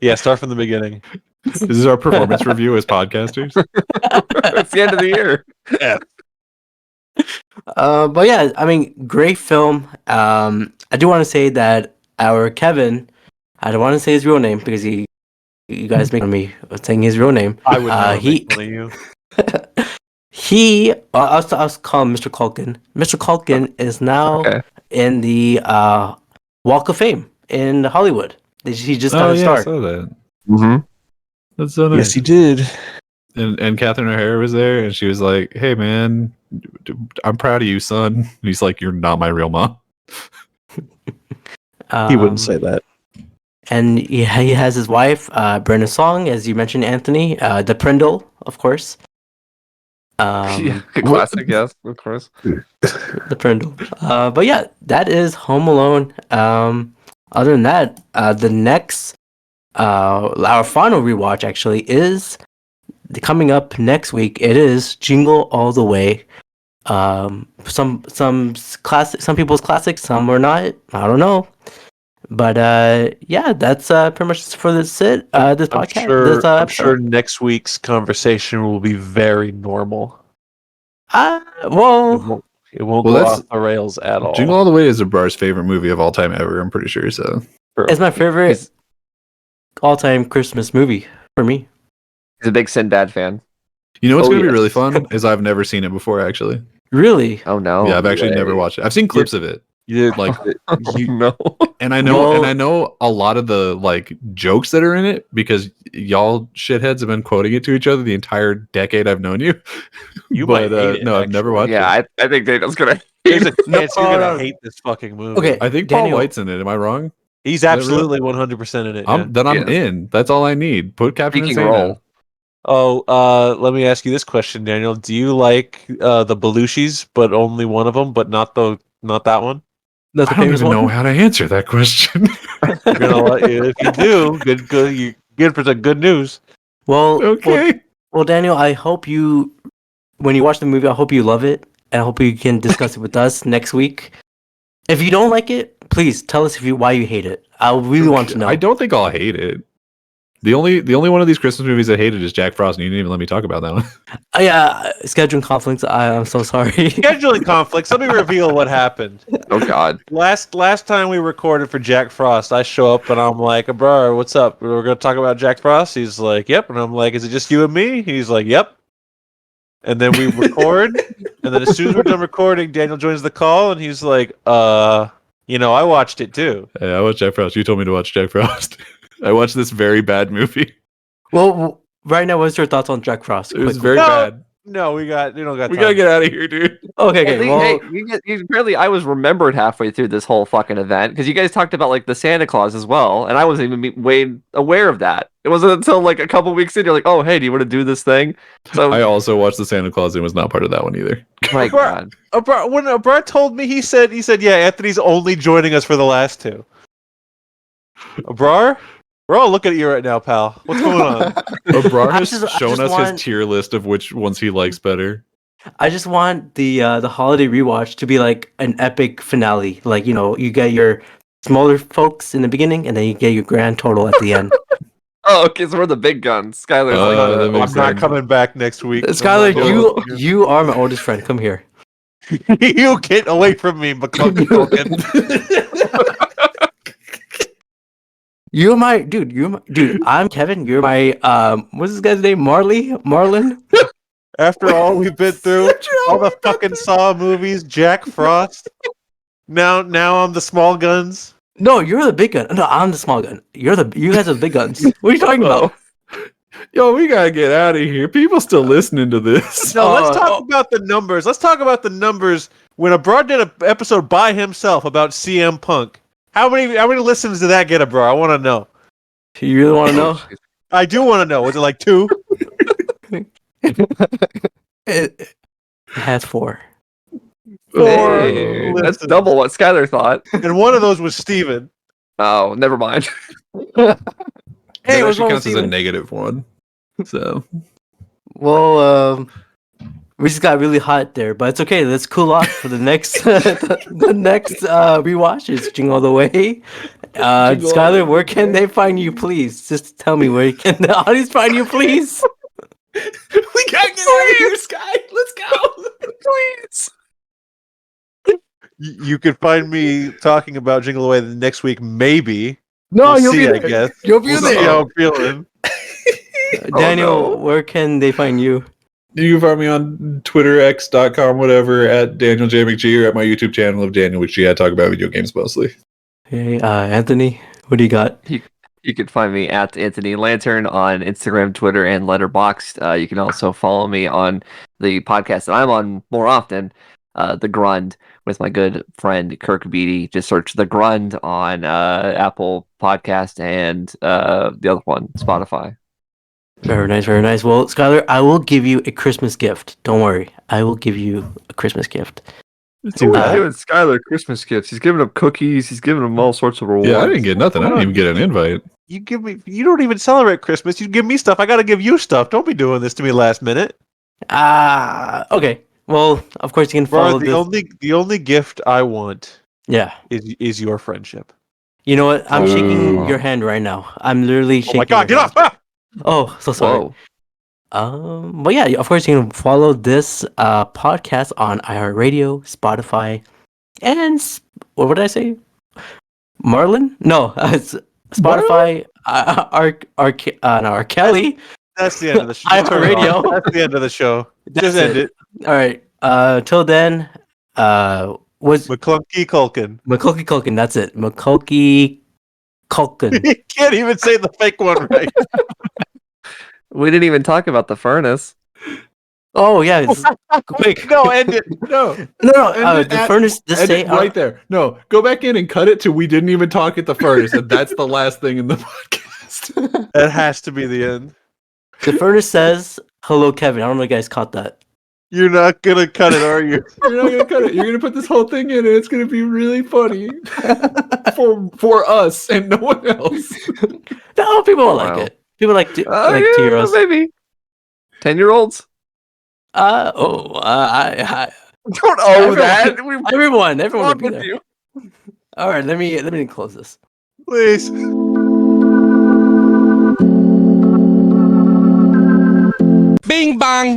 Yeah, start from the beginning. This is our performance review as podcasters. It's the end of the year. Yeah. But yeah, I mean, great film. I do want to say that our Kevin, I don't want to say his real name because you guys make fun of me saying his real name. I would never he make fun of you. I'll call him Mr. Culkin. Mr. Culkin is now Okay. in the Walk of Fame in Hollywood. He just got Oh a yeah, I start. saw that. Mm-hmm. That's so nice. Yes, he did. And Catherine O'Hara was there, and she was like, "Hey man, I'm proud of you, son." And he's like, "You're not my real mom." He wouldn't say that. And he has his wife, Brenna Song, as you mentioned, Anthony, the Prindle, of course. Yeah, classic, yes, of course. The Prindle. But yeah, that is Home Alone. Other than that, the next, our final rewatch actually is coming up next week. It is Jingle All the Way. Some classic, some people's classics, some are not. I don't know. But yeah, that's pretty much for this this podcast. I'm sure next week's conversation will be very normal. Well, It won't Well, go that's- off the rails at all. Jingle All the Way is Abrar's favorite movie of all time ever. I'm pretty sure. So it's my favorite all-time Christmas movie for me. He's a big Sinbad fan. you know what's Oh, gonna be yes. really fun is I've never seen it before. Actually, Really? Oh no. yeah, I've actually never watched it. I've seen clips of it. You Like, Oh, no. and I know, Well- and I know a lot of the like jokes that are in it because y'all shitheads have been quoting it to each other the entire decade I've known you. You but might hate it, no, I've never watched Yeah, it. I think Daniel's gonna. There's a chance you're no. gonna hate this fucking movie. Okay. I think Paul Daniel- White's in it. Am I wrong? He's that real? absolutely 100% in it. I'm yeah. then I'm Yeah. in. That's all I need. Put Captain Speaking Insano. role. Oh, let me ask you this question, Daniel. Do you like the Belushis, but only one of them, but not that one? That's the I don't famous even one. know how to answer that question. We're gonna let you. If you do, good. You good for the good news. Well, Okay. Well, Daniel, I hope you, when you watch the movie, I hope you love it, and I hope you can discuss it with us next week. If you don't like it, please tell us why you hate it. I really want to know. I don't think I'll hate it. The only one of these Christmas movies I hated is Jack Frost, and you didn't even let me talk about that one. Yeah, scheduling conflicts. I'm so sorry. Scheduling conflicts. Let me reveal what happened. Oh God. Last time we recorded for Jack Frost, I show up and I'm like, "Bro, what's up? We're gonna talk about Jack Frost." He's like, "Yep," and I'm like, "Is it just you and me?" He's like, "Yep." And then we record, and then as soon as we're done recording, Daniel joins the call, and he's like, I watched it too." Hey, I watched Jack Frost. You told me to watch Jack Frost. I watched this very bad movie. Well, right now, what's your thoughts on Jack Frost? It was Quickly. very No. bad. No, we don't got. We time. gotta get out of here, dude. Okay, well, Apparently I was remembered halfway through this whole fucking event because you guys talked about like the Santa Claus as well, and I wasn't even way aware of that. It wasn't until like a couple weeks in, you're like, "Oh, hey, do you want to do this thing?" So I also watched the Santa Claus and was not part of that one either. my God, When Abrar told me, he said, "Yeah, Anthony's only joining us for the last two." Abrar, we're all looking at you right now, pal. What's going on? Abrar I has just shown us want- his tier list of which ones he likes better. I just want the holiday rewatch to be like an epic finale. Like, you know, you get your smaller folks in the beginning, and then you get your grand total at the end. oh, okay, so we're the big guns. Skylar's that I'm makes not sense. coming back next week. Skylar, I'm not you are my oldest friend. Come here. you get away from me, McClunky Culkin. You're my dude. Dude. I'm Kevin. You're my what's this guy's name? Marlon. After all we've been through, all the fucking Saw movies, Jack Frost. Now I'm the small guns. No, you're the big gun. No, I'm the small gun. You guys are the big guns. What are you talking about? Yo, we gotta get out of here. People still listening to this. No, let's talk about the numbers. Let's talk about the numbers when Abrar did an episode by himself about CM Punk. How many listens did that get, Abrar? I want to know. You really want to know? I do want to know. Was it like 2? It has 4. Hey, that's double what Skylar thought. And one of those was Steven. Oh, never mind. Hey, That what's actually wrong counts with as a Steven? negative one. So Well, we just got really hot there, but it's okay. Let's cool off for the next the next rewatches. Jingle all the way. Skylar, where can they find you, please? Just tell me where can the audience find you, please. we gotta get out of here, Sky. Let's go. Please. You could find me talking about Jingle Away the next week, maybe. No, We'll you'll see, be I there. guess. You'll be We'll there. see how I'm feeling. Daniel, where can they find you? You can find me on Twitter, X.com, whatever, at Daniel J. McGee, or at my YouTube channel of Daniel McGee. I talk about video games mostly. Hey, Anthony, what do you got? You can find me at Anthony Lantern on Instagram, Twitter, and Letterboxd. You can also follow me on the podcast that I'm on more often, The Grund, with my good friend Kirk Beatty. Just search The Grund on Apple Podcast and the other one, Spotify. Very nice, very nice. Well, Skylar, I will give you a Christmas gift. Don't worry. I will give you a Christmas gift. He's giving Skylar Christmas gifts. He's giving him cookies. He's giving him all sorts of rewards. Yeah, I didn't get nothing. I didn't even get an invite. You don't even celebrate Christmas. You give me stuff. I got to give you stuff. Don't be doing this to me last minute. Okay. Well, of course you can follow The only gift I want is your friendship. You know what? I'm shaking your hand right now. I'm literally shaking. Oh my God, your get hand. off! Ah! Oh, so sorry. But yeah, of course you can follow this podcast on iHeartRadio, Spotify, and what did I say? Marlon? No, it's Spotify. R. Kelly. That's the end of the show. iHeartRadio. That's the end of the show. That's Just end it. All right. Till then, was McClunky Culkin. McCulkey Culkin. That's it. McCulkey Culkin. You can't even say the fake one right. We didn't even talk about the furnace. Oh yeah, quick. No, end it. No. The furnace. Just End say it right there. No, go back in and cut it to we didn't even talk at the furnace, and that's the last thing in the podcast. That has to be the end. The furnace says, "Hello, Kevin." I don't know if you guys caught that. You're not gonna cut it, are you? You're not gonna cut it. You're gonna put this whole thing in, and it's gonna be really funny for us and no one else. No, people will like it. People like to hear us. Maybe 10-year-olds. I Don't owe that. Everyone will be with there. you. All right, let me close this. Please. Bing bang.